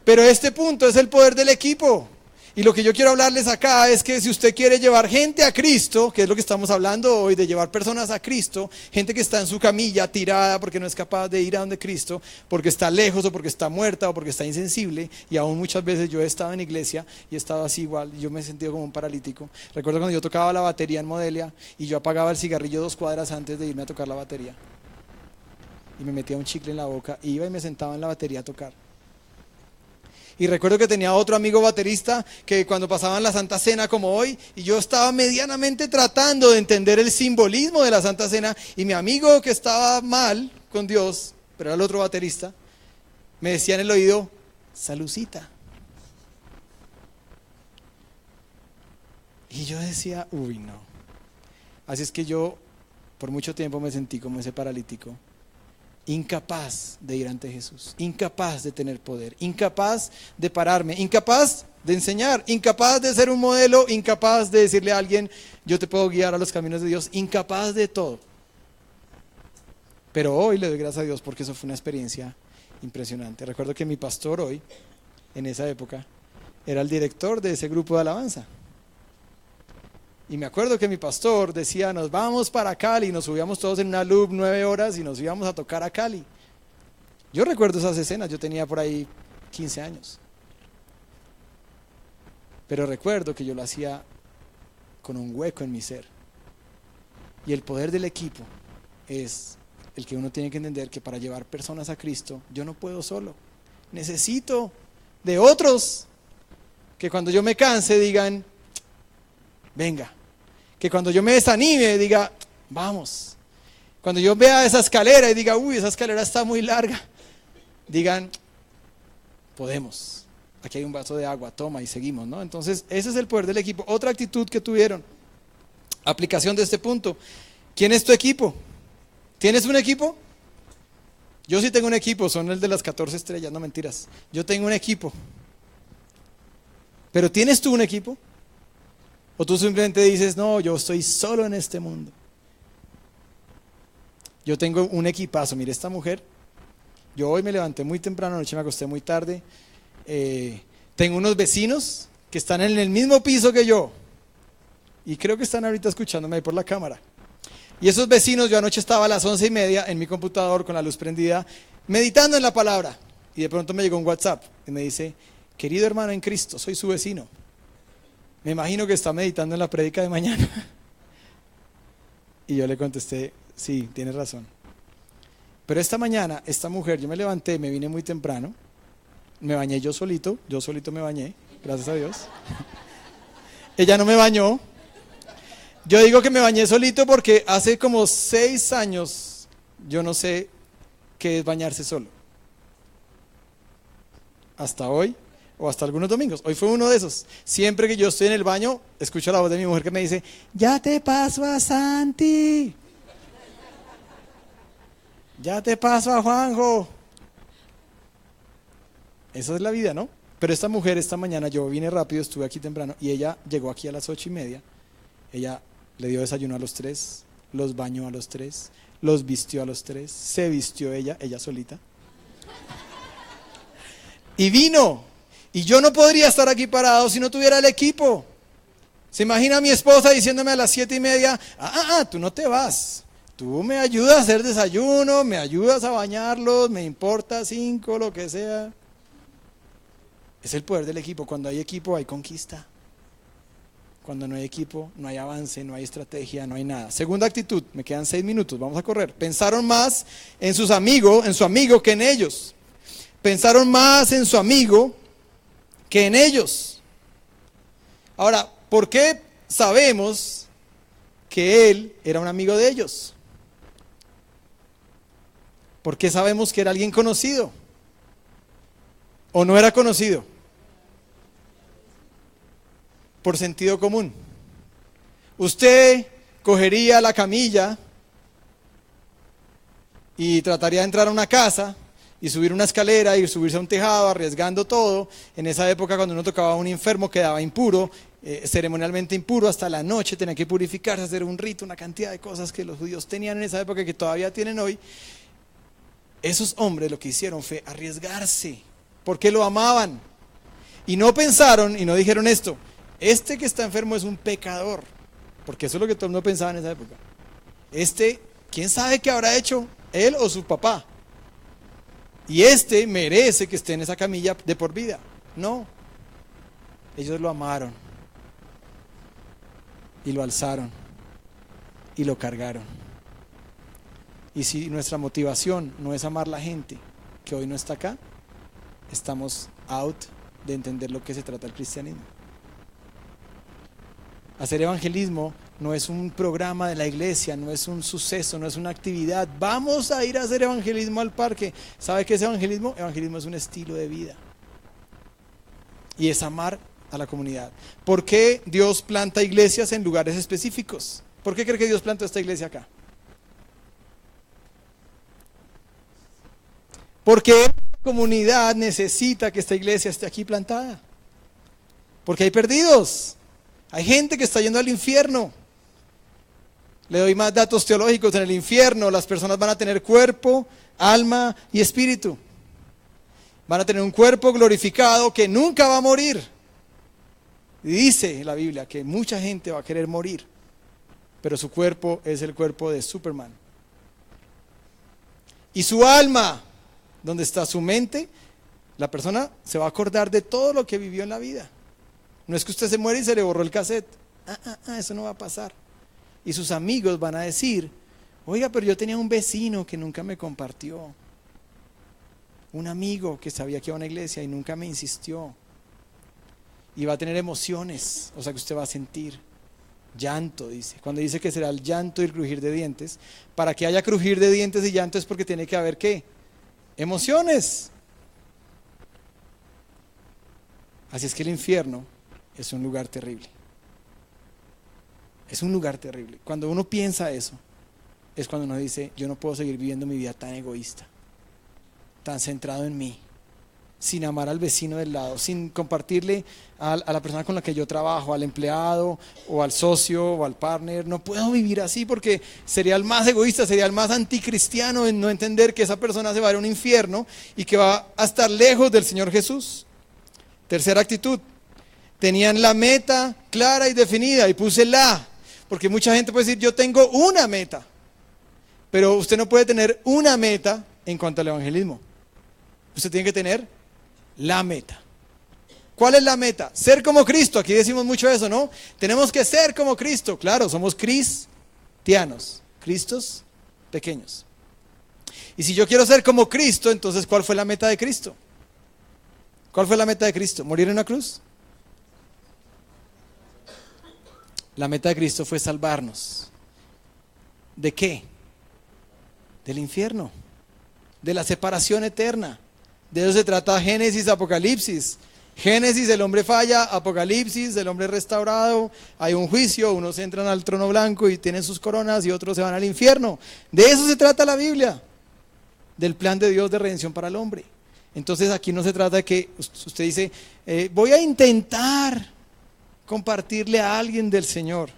Pero este punto es el poder del equipo. Y lo que yo quiero hablarles acá es que si usted quiere llevar gente a Cristo, que es lo que estamos hablando hoy, de llevar personas a Cristo, gente que está en su camilla tirada porque no es capaz de ir a donde Cristo, porque está lejos o porque está muerta o porque está insensible, y aún muchas veces yo he estado en iglesia y he estado así igual, y yo me he sentido como un paralítico. Recuerdo cuando yo tocaba la batería en Modelia y yo apagaba el cigarrillo 2 cuadras antes de irme a tocar la batería. Y me metía un chicle en la boca, iba y me sentaba en la batería a tocar. Y recuerdo que tenía otro amigo baterista que cuando pasaban la Santa Cena como hoy, y yo estaba medianamente tratando de entender el simbolismo de la Santa Cena, y mi amigo que estaba mal con Dios, pero era el otro baterista, me decía en el oído, salucita. Y yo decía, uy, no. Así es que yo por mucho tiempo me sentí como ese paralítico, incapaz de ir ante Jesús, incapaz de tener poder, incapaz de pararme, incapaz de enseñar, incapaz de ser un modelo, incapaz de decirle a alguien, yo te puedo guiar a los caminos de Dios, incapaz de todo. Pero hoy le doy gracias a Dios porque eso fue una experiencia impresionante. Recuerdo que mi pastor hoy, en esa época, era el director de ese grupo de alabanza. Y me acuerdo que mi pastor decía, nos vamos para Cali, nos subíamos todos en una loop 9 horas y nos íbamos a tocar a Cali. Yo recuerdo esas escenas, yo tenía por ahí 15 años. Pero recuerdo que yo lo hacía con un hueco en mi ser. Y el poder del equipo es el que uno tiene que entender que para llevar personas a Cristo, yo no puedo solo. Necesito de otros que cuando yo me canse digan, venga. Que cuando yo me desanime diga, vamos. Cuando yo vea esa escalera y diga, uy, esa escalera está muy larga, digan, podemos. Aquí hay un vaso de agua, toma y seguimos, ¿no? Entonces, ese es el poder del equipo. Otra actitud que tuvieron. Aplicación de este punto. ¿Quién es tu equipo? ¿Tienes un equipo? Yo sí tengo un equipo, son el de las 14 estrellas, no mentiras. Yo tengo un equipo. ¿Pero tienes tú un equipo? ¿O tú simplemente dices, no, yo estoy solo en este mundo? Yo tengo un equipazo. Mire, esta mujer, yo hoy me levanté muy temprano, anoche me acosté muy tarde. Tengo unos vecinos que están en el mismo piso que yo. Y creo que están ahorita escuchándome ahí por la cámara. Y esos vecinos, yo anoche estaba a las 11:30 en mi computador con la luz prendida, meditando en la palabra. Y de pronto me llegó un WhatsApp y me dice, querido hermano en Cristo, soy su vecino. Me imagino que está meditando en la prédica de mañana. Y yo le contesté, sí, tienes razón. Pero esta mañana, esta mujer, yo me levanté, me vine muy temprano, me bañé yo solito me bañé, gracias a Dios. Ella no me bañó. Yo digo que me bañé solito porque hace como 6 años yo no sé qué es bañarse solo. Hasta hoy o hasta algunos domingos. Hoy fue uno de esos. Siempre que yo estoy en el baño, escucho la voz de mi mujer que me dice, ya te paso a Santi. Ya te paso a Juanjo. Esa es la vida, ¿no? Pero esta mujer esta mañana, yo vine rápido, estuve aquí temprano y ella llegó aquí a las 8:30. Ella le dio desayuno a los 3, los bañó a los 3, los vistió a los 3, se vistió ella solita. Y vino. Y yo no podría estar aquí parado si no tuviera el equipo. ¿Se imagina a mi esposa diciéndome a las 7:30, tú no te vas? Tú me ayudas a hacer desayuno, me ayudas a bañarlos, me importa 5, lo que sea. Es el poder del equipo. Cuando hay equipo hay conquista. Cuando no hay equipo no hay avance, no hay estrategia, no hay nada. Segunda actitud, me quedan 6 minutos, vamos a correr. Pensaron más en su amigo que en ellos. Pensaron más en su amigo que en ellos. Ahora, ¿por qué sabemos que él era un amigo de ellos? ¿Por qué sabemos que era alguien conocido? ¿O no era conocido? Por sentido común. Usted cogería la camilla y trataría de entrar a una casa y subir una escalera y subirse a un tejado arriesgando todo. En esa época cuando uno tocaba a un enfermo quedaba impuro, ceremonialmente impuro hasta la noche, tenía que purificarse, hacer un rito, una cantidad de cosas que los judíos tenían en esa época que todavía tienen hoy. Esos hombres lo que hicieron fue arriesgarse porque lo amaban y no pensaron y no dijeron esto: este que está enfermo es un pecador, porque eso es lo que todo el mundo pensaba en esa época. ¿Quién sabe qué habrá hecho él o su papá? Y merece que esté en esa camilla de por vida. No, ellos lo amaron y lo alzaron y lo cargaron. Y si nuestra motivación no es amar a la gente que hoy no está acá, estamos out de entender lo que se trata el cristianismo. Hacer evangelismo no es un programa de la iglesia, no es un suceso, no es una actividad. Vamos a ir a hacer evangelismo al parque. ¿Sabe qué es evangelismo? Evangelismo es un estilo de vida. Y es amar a la comunidad. ¿Por qué Dios planta iglesias en lugares específicos? ¿Por qué cree que Dios plantó esta iglesia acá? Porque la comunidad necesita que esta iglesia esté aquí plantada. Porque hay perdidos. Hay gente que está yendo al infierno. Le doy más datos teológicos. En el infierno las personas van a tener cuerpo, alma y espíritu. Van a tener un cuerpo glorificado que nunca va a morir. Y dice la Biblia que mucha gente va a querer morir, pero su cuerpo es el cuerpo de Superman. Y su alma, donde está su mente, la persona se va a acordar de todo lo que vivió en la vida. No es que usted se muere y se le borró el cassette. Eso no va a pasar. Y sus amigos van a decir: oiga, pero yo tenía un vecino que nunca me compartió. Un amigo que sabía que iba a una iglesia y nunca me insistió. Y va a tener emociones, o sea que usted va a sentir llanto, dice. Cuando dice que será el llanto y el crujir de dientes, para que haya crujir de dientes y llanto es porque tiene que haber ¿qué? Emociones. Así es que el infierno es un lugar terrible. Es un lugar terrible. Cuando uno piensa eso, es cuando uno dice: yo no puedo seguir viviendo mi vida tan egoísta, tan centrado en mí, sin amar al vecino del lado, sin compartirle a la persona con la que yo trabajo, al empleado o al socio o al partner. No puedo vivir así porque sería el más egoísta, sería el más anticristiano en no entender que esa persona se va a ir a un infierno y que va a estar lejos del Señor Jesús. Tercera actitud: tenían la meta clara y definida, y puse la, porque mucha gente puede decir: yo tengo una meta, pero usted no puede tener una meta en cuanto al evangelismo. Usted tiene que tener la meta. ¿Cuál es la meta? Ser como Cristo. Aquí decimos mucho eso, ¿no? Tenemos que ser como Cristo. Claro, somos cristianos, Cristos pequeños. Y si yo quiero ser como Cristo, entonces ¿cuál fue la meta de Cristo? ¿Cuál fue la meta de Cristo? ¿Morir en una cruz? La meta de Cristo fue salvarnos. ¿De qué? Del infierno, de la separación eterna. De eso se trata Génesis, Apocalipsis. Génesis, el hombre falla; Apocalipsis, el hombre restaurado. Hay un juicio, unos entran al trono blanco y tienen sus coronas y otros se van al infierno. De eso se trata la Biblia, del plan de Dios de redención para el hombre. Entonces aquí no se trata de que usted dice, voy a intentar compartirle a alguien del Señor,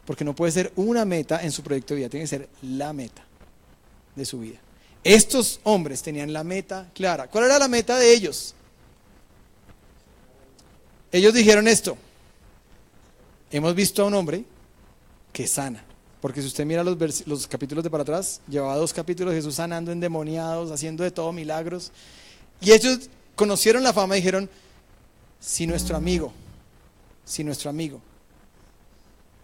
porque no puede ser una meta en su proyecto de vida, tiene que ser la meta de su vida. Estos hombres tenían la meta clara. ¿Cuál era la meta de ellos? Ellos dijeron esto: hemos visto a un hombre que sana. Porque si usted mira los capítulos de para atrás, llevaba 2 capítulos Jesús sanando endemoniados, haciendo de todo milagros. Y ellos conocieron la fama y dijeron, si nuestro amigo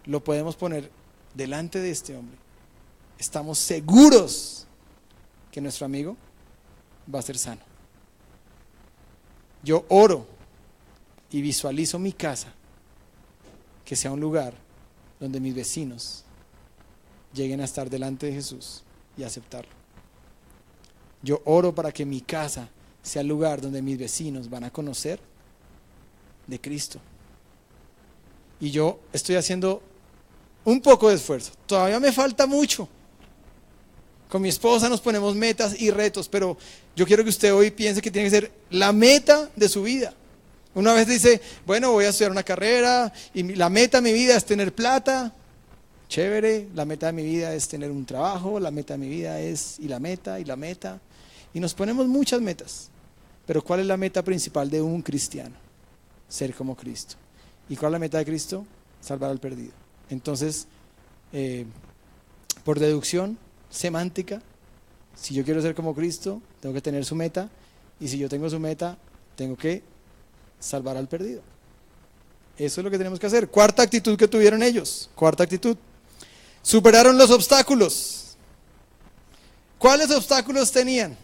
lo podemos poner delante de este hombre, estamos seguros que nuestro amigo va a ser sano. Yo oro y visualizo mi casa, que sea un lugar donde mis vecinos lleguen a estar delante de Jesús y aceptarlo. Yo oro para que mi casa sea el lugar donde mis vecinos van a conocer de Cristo. Y yo estoy haciendo un poco de esfuerzo. Todavía me falta mucho. Con mi esposa nos ponemos metas y retos, pero yo quiero que usted hoy piense que tiene que ser la meta de su vida. Una vez dice, bueno, voy a estudiar una carrera y la meta de mi vida es tener plata. Chévere, la meta de mi vida es tener un trabajo, la meta de mi vida es, y la meta. Y nos ponemos muchas metas. Pero ¿cuál es la meta principal de un cristiano? Ser como Cristo. ¿Y cuál es la meta de Cristo? Salvar al perdido. Entonces, por deducción semántica, si yo quiero ser como Cristo, tengo que tener su meta. Y si yo tengo su meta, tengo que salvar al perdido. Eso es lo que tenemos que hacer. Cuarta actitud que tuvieron ellos. Cuarta actitud. Superaron los obstáculos. ¿Cuáles obstáculos tenían?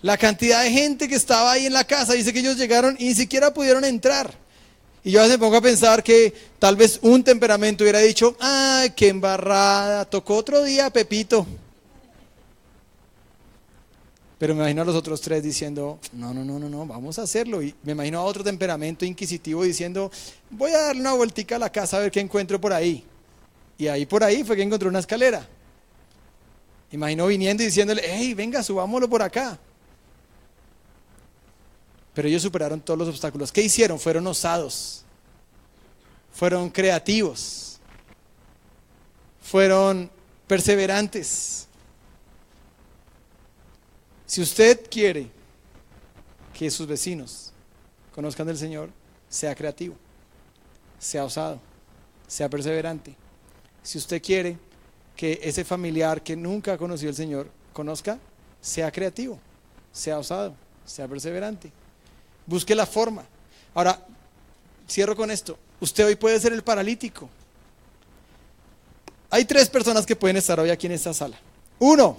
La cantidad de gente que estaba ahí en la casa. Dice que ellos llegaron y ni siquiera pudieron entrar. Y yo a veces me pongo a pensar que tal vez un temperamento hubiera dicho, ¡ay, qué embarrada! Tocó otro día, Pepito. Pero me imagino a los otros 3 diciendo, no, vamos a hacerlo. Y me imagino a otro temperamento inquisitivo diciendo, voy a darle una vueltica a la casa a ver qué encuentro por ahí. Y ahí por ahí fue que encontró una escalera. Imagino viniendo y diciéndole, hey, venga, subámoslo por acá. Pero ellos superaron todos los obstáculos. ¿Qué hicieron? Fueron osados, fueron creativos, fueron perseverantes. Si usted quiere que sus vecinos conozcan del Señor, sea creativo, sea osado, sea perseverante. Si usted quiere que ese familiar que nunca ha conocido al Señor conozca, sea creativo, sea osado, sea perseverante. Busque la forma. Ahora, cierro con esto. Usted hoy puede ser el paralítico. Hay 3 personas que pueden estar hoy aquí en esta sala. 1,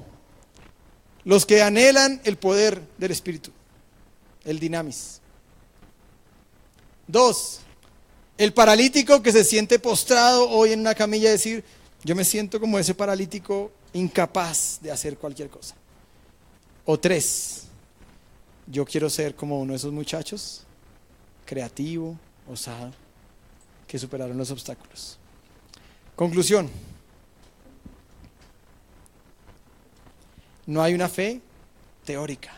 los que anhelan el poder del Espíritu, el dinamis. 2, el paralítico que se siente postrado hoy en una camilla y decir, yo me siento como ese paralítico incapaz de hacer cualquier cosa. O 3, yo quiero ser como uno de esos muchachos, creativo, osado, que superaron los obstáculos. Conclusión. No hay una fe teórica.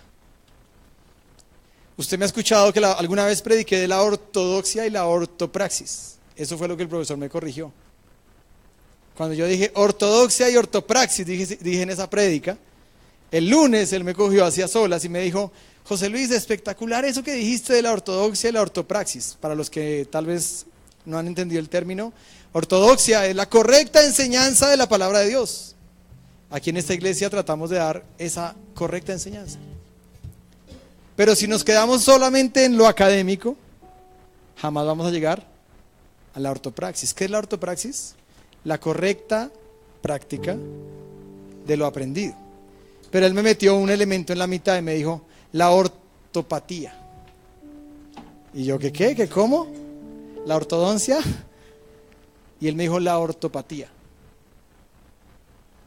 Usted me ha escuchado que alguna vez prediqué de la ortodoxia y la ortopraxis. Eso fue lo que el profesor me corrigió. Cuando yo dije ortodoxia y ortopraxis, dije en esa prédica, el lunes él me cogió hacia solas y me dijo, José Luis, espectacular eso que dijiste de la ortodoxia y la ortopraxis. Para los que tal vez no han entendido el término, ortodoxia es la correcta enseñanza de la palabra de Dios. Aquí en esta iglesia tratamos de dar esa correcta enseñanza. Pero si nos quedamos solamente en lo académico, jamás vamos a llegar a la ortopraxis. ¿Qué es la ortopraxis? la correcta práctica de lo aprendido. Pero él me metió un elemento en la mitad y me dijo, la ortopatía. Y yo, ¿qué? ¿Qué cómo? ¿La ortodoncia? Y él me dijo, la ortopatía.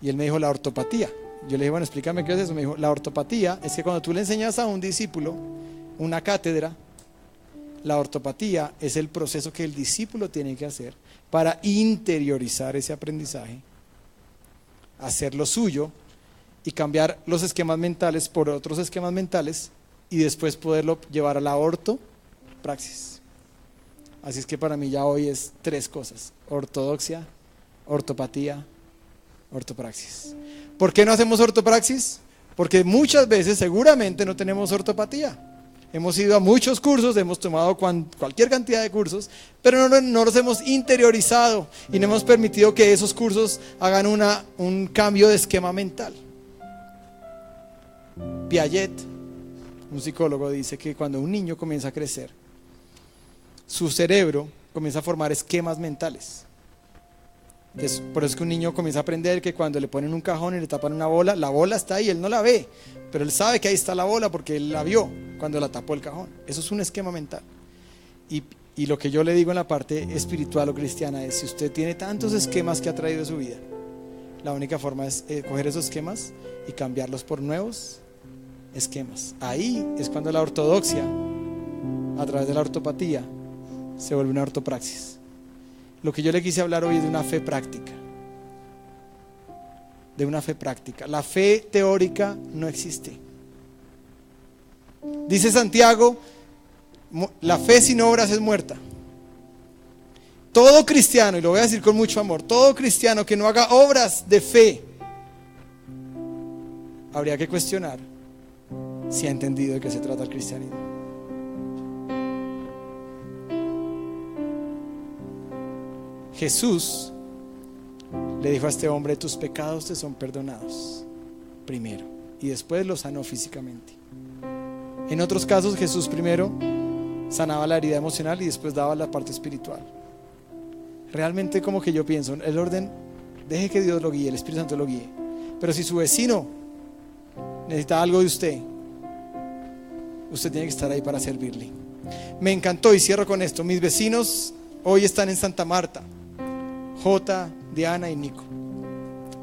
Y él me dijo, la ortopatía. Yo le dije, bueno, explícame qué es eso. Me dijo, la ortopatía es que cuando tú le enseñas a un discípulo una cátedra, la ortopatía es el proceso que el discípulo tiene que hacer para interiorizar ese aprendizaje, hacerlo suyo y cambiar los esquemas mentales por otros esquemas mentales y después poderlo llevar a la ortopraxis. Así es que para mí ya hoy es 3 cosas: ortodoxia, ortopatía, ortopraxis. ¿Por qué no hacemos ortopraxis? Porque muchas veces seguramente no tenemos ortopatía. Hemos ido a muchos cursos, hemos tomado cualquier cantidad de cursos, pero no los hemos interiorizado y no hemos permitido que esos cursos hagan un cambio de esquema mental. Piaget, un psicólogo, dice que cuando un niño comienza a crecer, su cerebro comienza a formar esquemas mentales. Por eso es que un niño comienza a aprender que cuando le ponen un cajón y le tapan una bola, la bola está ahí, él no la ve, pero él sabe que ahí está la bola porque él la vio cuando la tapó el cajón. Eso es un esquema mental. Y lo que yo le digo en la parte espiritual o cristiana es, si usted tiene tantos esquemas que ha traído a su vida, la única forma es coger esos esquemas y cambiarlos por nuevos esquemas. Ahí es cuando la ortodoxia, a través de la ortopatía, se vuelve una ortopraxis. Lo que yo le quise hablar hoy es de una fe práctica. De una fe práctica. La fe teórica no existe. Dice Santiago, la fe sin obras es muerta. Todo cristiano, y lo voy a decir con mucho amor, todo cristiano que no haga obras de fe, habría que cuestionar si ha entendido de qué se trata el cristianismo. Jesús le dijo a este hombre, tus pecados te son perdonados primero, y después los sanó físicamente. En otros casos Jesús primero sanaba la herida emocional y después daba la parte espiritual. Realmente, como que yo pienso, el orden, deje que Dios lo guíe, el Espíritu Santo lo guíe. Pero si su vecino necesita algo de usted tiene que estar ahí para servirle. Me encantó, y cierro con esto, mis vecinos hoy están en Santa Marta, Jota, Diana y Nico.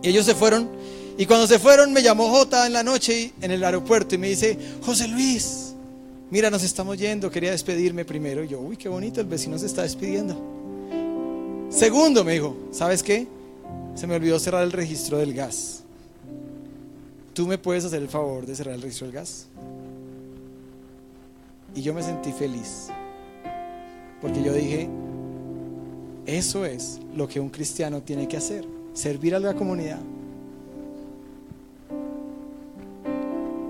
Y ellos se fueron, y cuando se fueron me llamó Jota en la noche en el aeropuerto y me dice, José Luis, mira, nos estamos yendo, quería despedirme primero. Y yo, uy, qué bonito, el vecino se está despidiendo. Segundo, me dijo, ¿sabes qué? Se me olvidó cerrar el registro del gas. ¿Tú me puedes hacer el favor de cerrar el registro del gas? Y yo me sentí feliz, porque yo dije, eso es lo que un cristiano tiene que hacer, servir a la comunidad.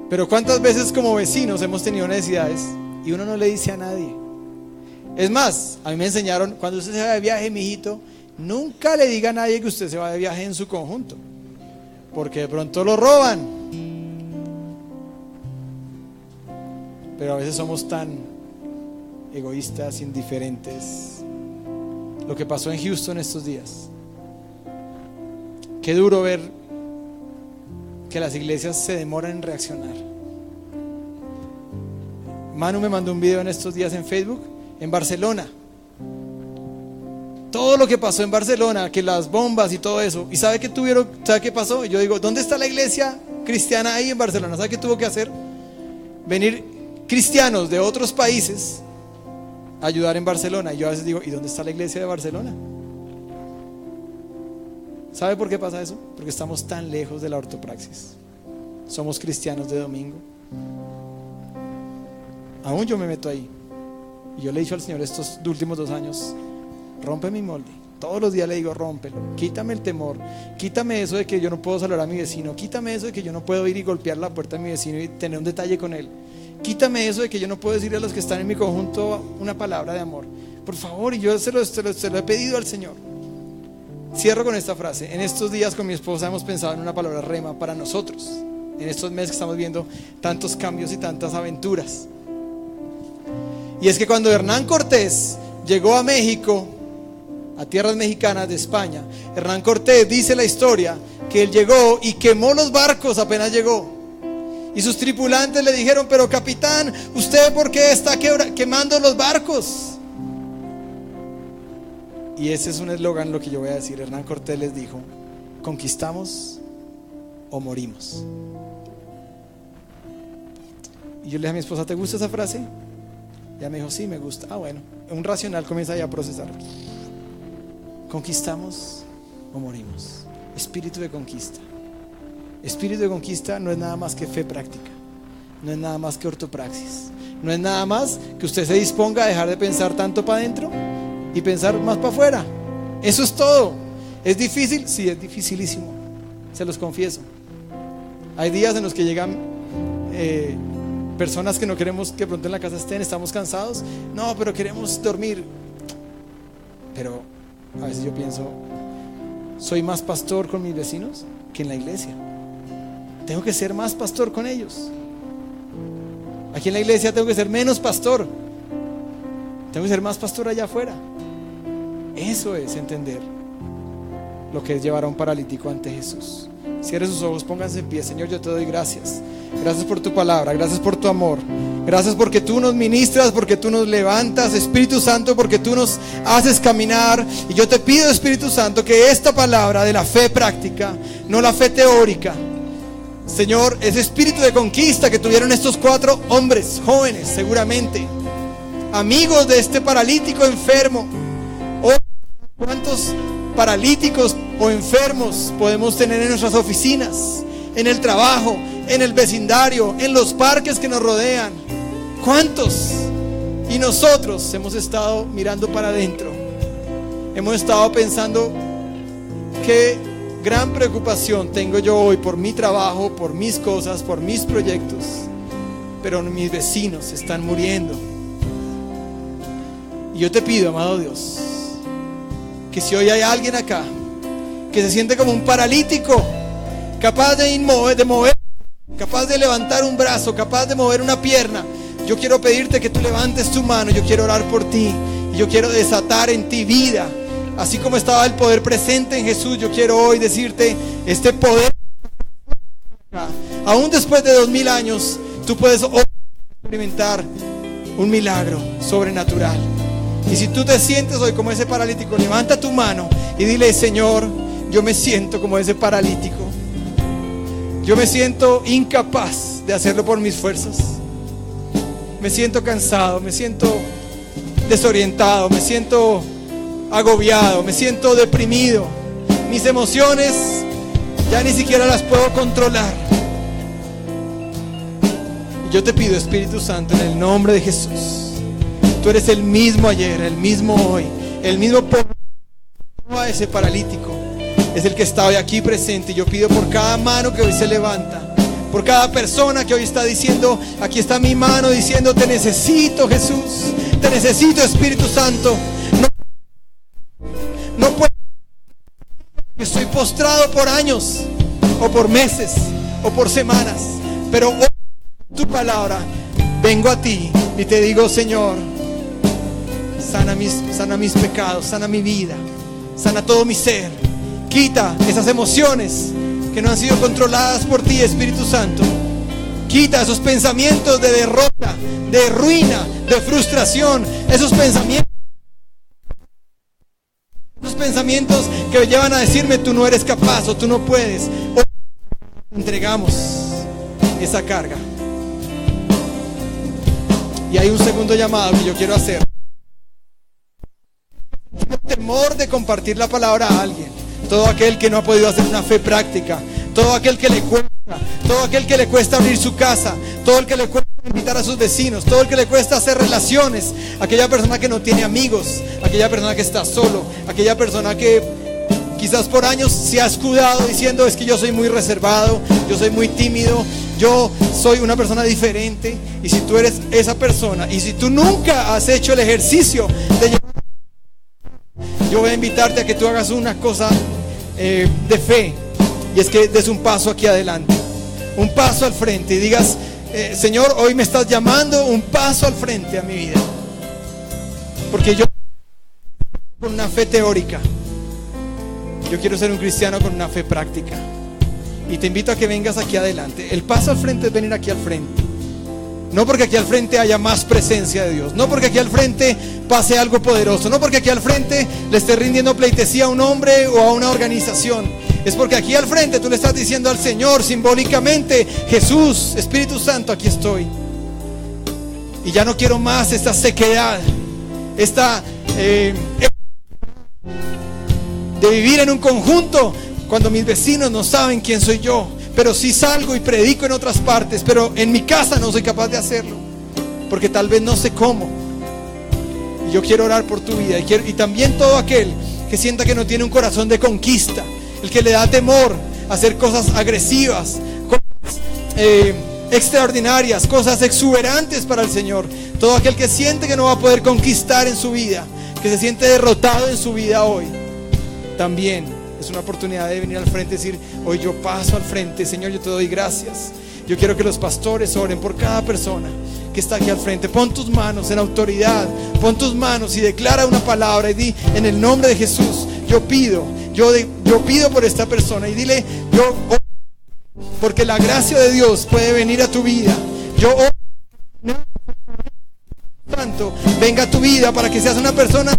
Pero ¿cuántas veces como vecinos hemos tenido necesidades y uno no le dice a nadie? Es más, a mí me enseñaron, cuando usted se va de viaje, mijito, nunca le diga a nadie que usted se va de viaje en su conjunto, porque de pronto lo roban. Pero a veces somos tan egoístas, indiferentes. Lo que pasó en Houston estos días, qué duro ver que las iglesias se demoran en reaccionar. Manu me mandó un video en estos días en Facebook, en Barcelona, todo lo que pasó en Barcelona, que las bombas y todo eso. ¿Y sabe qué pasó? Y yo digo, ¿dónde está la iglesia cristiana ahí en Barcelona? ¿Sabe qué tuvo que hacer? Venir cristianos de otros países ayudar en Barcelona. Y yo a veces digo, ¿y dónde está la iglesia de Barcelona? ¿Sabe por qué pasa eso? Porque estamos tan lejos de la ortopraxis. Somos cristianos de domingo. Aún yo me meto ahí. Y yo le he dicho al Señor estos últimos 2 años, rompe mi molde. Todos los días le digo, rómpelo, quítame el temor, quítame eso de que yo no puedo saludar a mi vecino, quítame eso de que yo no puedo ir y golpear la puerta de mi vecino y tener un detalle con él. Quítame eso de que yo no puedo decirle a los que están en mi conjunto una palabra de amor. Por favor, y yo se lo he pedido al Señor. Cierro con esta frase. En estos días con mi esposa hemos pensado en una palabra rema para nosotros. En estos meses que estamos viendo tantos cambios y tantas aventuras. Y es que cuando Hernán Cortés llegó a México a tierras mexicanas de España, Hernán Cortés dice la historia que él llegó y quemó los barcos apenas llegó. Y sus tripulantes le dijeron: pero capitán, ¿usted por qué está quemando los barcos? Y ese es un eslogan, lo que yo voy a decir. Hernán Cortés les dijo: ¿conquistamos o morimos? Y yo le dije a mi esposa: ¿te gusta esa frase? Ella me dijo: sí, me gusta. Ah, bueno, un racional comienza ya a procesar. ¿Conquistamos o morimos? Espíritu de conquista. Espíritu de conquista no es nada más que fe práctica, no es nada más que ortopraxis, no es nada más que usted se disponga a dejar de pensar tanto para adentro y pensar más para afuera. Eso es todo. ¿Es difícil? Sí, es dificilísimo, se los confieso. Hay días en los que llegan personas que no queremos que pronto en la casa estén, estamos cansados, no, pero queremos dormir. Pero a veces yo pienso: soy más pastor con mis vecinos que en la iglesia. Tengo que ser más pastor con ellos. Aquí en la iglesia tengo que ser menos pastor. Tengo que ser más pastor allá afuera. Eso es entender lo que es llevar a un paralítico ante Jesús. Cierre sus ojos, pónganse en pie. Señor, yo te doy gracias. Gracias por tu palabra, gracias por tu amor. Gracias porque tú nos ministras, porque tú nos levantas, Espíritu Santo, porque tú nos haces caminar. Y yo te pido, Espíritu Santo, que esta palabra de la fe práctica, no la fe teórica, Señor, ese espíritu de conquista que tuvieron estos 4 hombres jóvenes, seguramente amigos de este paralítico enfermo. Oh, ¿cuántos paralíticos o enfermos podemos tener en nuestras oficinas, en el trabajo, en el vecindario, en los parques que nos rodean? ¿Cuántos? Y nosotros hemos estado mirando para adentro, hemos estado pensando: qué gran preocupación tengo yo hoy por mi trabajo, por mis cosas, por mis proyectos, pero mis vecinos están muriendo. Y yo te pido, amado Dios, que si hoy hay alguien acá que se siente como un paralítico, capaz de mover, capaz de levantar un brazo, capaz de mover una pierna, yo quiero pedirte que tú levantes tu mano. Yo quiero orar por ti y yo quiero desatar en ti vida. Así como estaba el poder presente en Jesús, yo quiero hoy decirte: este poder, aún después de 2000 años, tú puedes hoy experimentar un milagro sobrenatural. Y si tú te sientes hoy como ese paralítico, levanta tu mano y dile: Señor, yo me siento como ese paralítico. Yo me siento incapaz de hacerlo por mis fuerzas. Me siento cansado, me siento desorientado, me siento agobiado, me siento deprimido. Mis emociones ya ni siquiera las puedo controlar. Y yo te pido, Espíritu Santo, en el nombre de Jesús, tú eres el mismo ayer, el mismo hoy, el mismo poder a ese paralítico. Es el que está hoy aquí presente. Y yo pido por cada mano que hoy se levanta, por cada persona que hoy está diciendo: aquí está mi mano, diciendo: te necesito, Jesús, te necesito, Espíritu Santo. No puedo, estoy postrado por años, o por meses, o por semanas, pero hoy, tu palabra, vengo a ti y te digo: Señor, sana mis pecados, sana mi vida, sana todo mi ser. Quita esas emociones que no han sido controladas por ti, Espíritu Santo. Quita esos pensamientos de derrota, de ruina, de frustración, esos pensamientos que me llevan a decirme: tú no eres capaz o tú no puedes. Hoy entregamos esa carga. Y hay un segundo llamado que yo quiero hacer. El temor de compartir la palabra a alguien. Todo aquel que no ha podido hacer una fe práctica, todo aquel que le cuesta, todo aquel que le cuesta abrir su casa, todo el que le cuesta invitar a sus vecinos, todo el que le cuesta hacer relaciones, aquella persona que no tiene amigos, aquella persona que está solo, aquella persona que quizás por años se ha escudado diciendo: es que yo soy muy reservado, yo soy muy tímido, yo soy una persona diferente. Y si tú eres esa persona, y si tú nunca has hecho el ejercicio de llevar, yo voy a invitarte a que tú hagas una cosa de fe, y es que des un paso aquí adelante, un paso al frente, y digas: Señor, hoy me estás llamando un paso al frente a mi vida, porque yo con una fe teórica. Yo quiero ser un cristiano con una fe práctica. Y te invito a que vengas aquí adelante. El paso al frente es venir aquí al frente. No porque aquí al frente haya más presencia de Dios, no porque aquí al frente pase algo poderoso, no porque aquí al frente le esté rindiendo pleitesía a un hombre o a una organización. Es porque aquí al frente tú le estás diciendo al Señor simbólicamente: Jesús, Espíritu Santo, aquí estoy. Y ya no quiero más esta sequedad, esta de vivir en un conjunto cuando mis vecinos no saben quién soy yo. Pero sí salgo y predico en otras partes, pero en mi casa no soy capaz de hacerlo, porque tal vez no sé cómo. Y yo quiero orar por tu vida, y también todo aquel que sienta que no tiene un corazón de conquista, el que le da temor a hacer cosas agresivas, cosas extraordinarias, cosas exuberantes para el Señor. Todo aquel que siente que no va a poder conquistar en su vida, que se siente derrotado en su vida hoy, también es una oportunidad de venir al frente y decir: hoy yo paso al frente, Señor, yo te doy gracias. Yo quiero que los pastores oren por cada persona que está aquí al frente. Pon tus manos en autoridad, pon tus manos y declara una palabra y di: en el nombre de Jesús, yo pido por esta persona. Y dile: yo oro porque la gracia de Dios puede venir a tu vida. Yo oro, Santo, venga a tu vida para que seas una persona,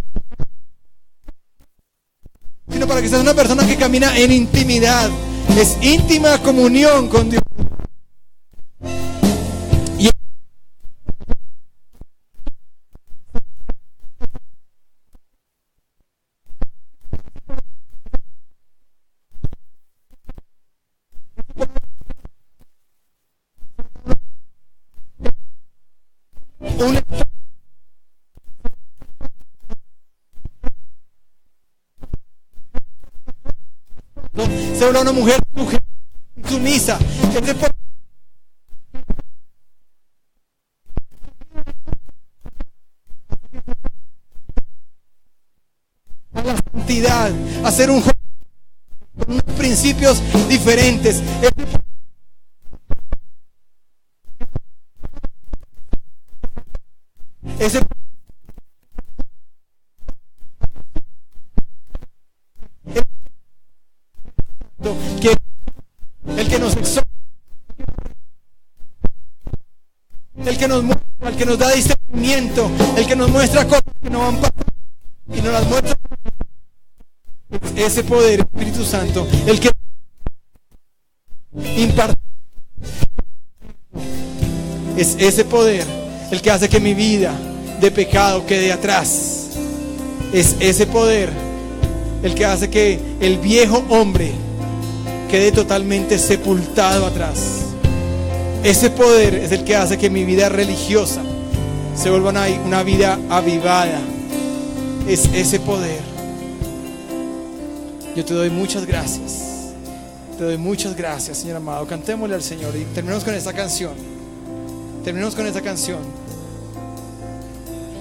sino para que seas una persona que camina en intimidad. Es íntima comunión con Dios. Y se habla una mujer sumisa. A la santidad, a ser un joven con unos principios diferentes. Ese que el que nos exhorta, el que nos muestra, el que nos da discernimiento, el que nos muestra cosas que no van pasando y nos las muestra. Ese poder, Espíritu Santo, el que imparte, es ese poder el que hace que mi vida de pecado quede atrás. Es ese poder el que hace que el viejo hombre quede totalmente sepultado atrás. Ese poder es el que hace que mi vida religiosa se vuelva una vida avivada. Es ese poder. Yo te doy muchas gracias. Te doy muchas gracias, Señor amado. Cantémosle al Señor y terminemos con esta canción. Terminemos con esta canción.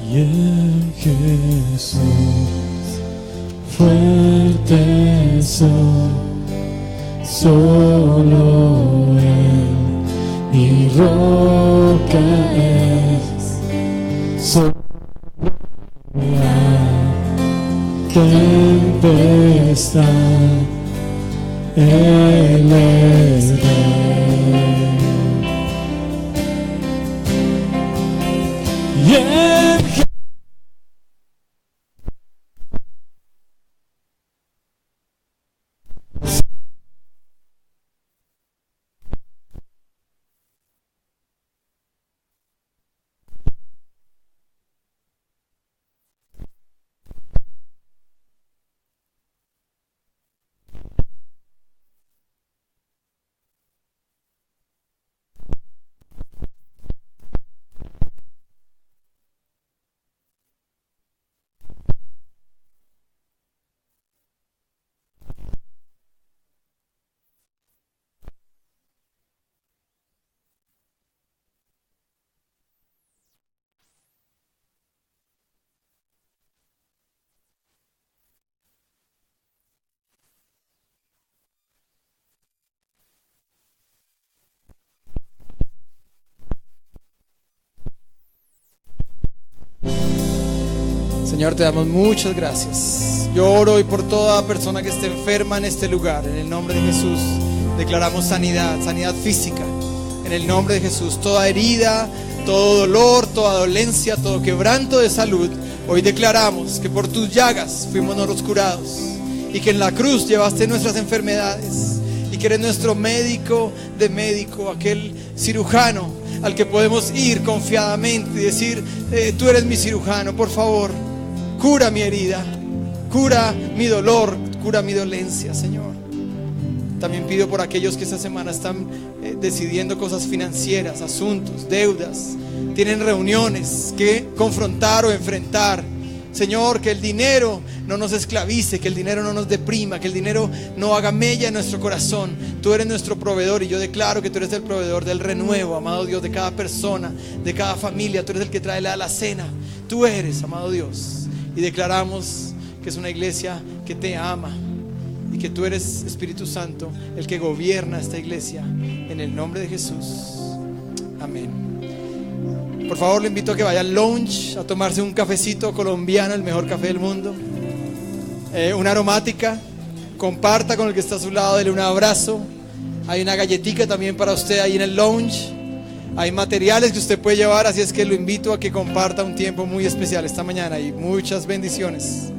Y en Jesús fuerte soy, solo Él mi roca es, sobre la tempestad Él es Rey. Y en Señor, te damos muchas gracias. Yo oro hoy por toda persona que esté enferma en este lugar. En el nombre de Jesús declaramos sanidad, sanidad física. En el nombre de Jesús, toda herida, todo dolor, toda dolencia, todo quebranto de salud, hoy declaramos que por tus llagas fuimos nosotros curados y que en la cruz llevaste nuestras enfermedades y que eres nuestro médico de médico, aquel cirujano al que podemos ir confiadamente y decir, tú eres mi cirujano, por favor, cura mi herida, cura mi dolor, cura mi dolencia, Señor. También pido por aquellos que esta semana están decidiendo cosas financieras, asuntos, deudas, tienen reuniones que confrontar o enfrentar. Señor, que el dinero no nos esclavice, que el dinero no nos deprima, que el dinero no haga mella en nuestro corazón. Tú eres nuestro proveedor y yo declaro que tú eres el proveedor del renuevo, amado Dios, de cada persona, de cada familia. Tú eres el que trae la alacena. Tú eres, amado Dios. Y declaramos que es una iglesia que te ama y que tú eres, Espíritu Santo, el que gobierna esta iglesia. En el nombre de Jesús. Amén. Por favor, le invito a que vaya al lounge a tomarse un cafecito colombiano, el mejor café del mundo. Una aromática. Comparta con el que está a su lado, dele un abrazo. Hay una galletica también para usted ahí en el lounge. Hay materiales que usted puede llevar, así es que lo invito a que comparta un tiempo muy especial esta mañana y muchas bendiciones.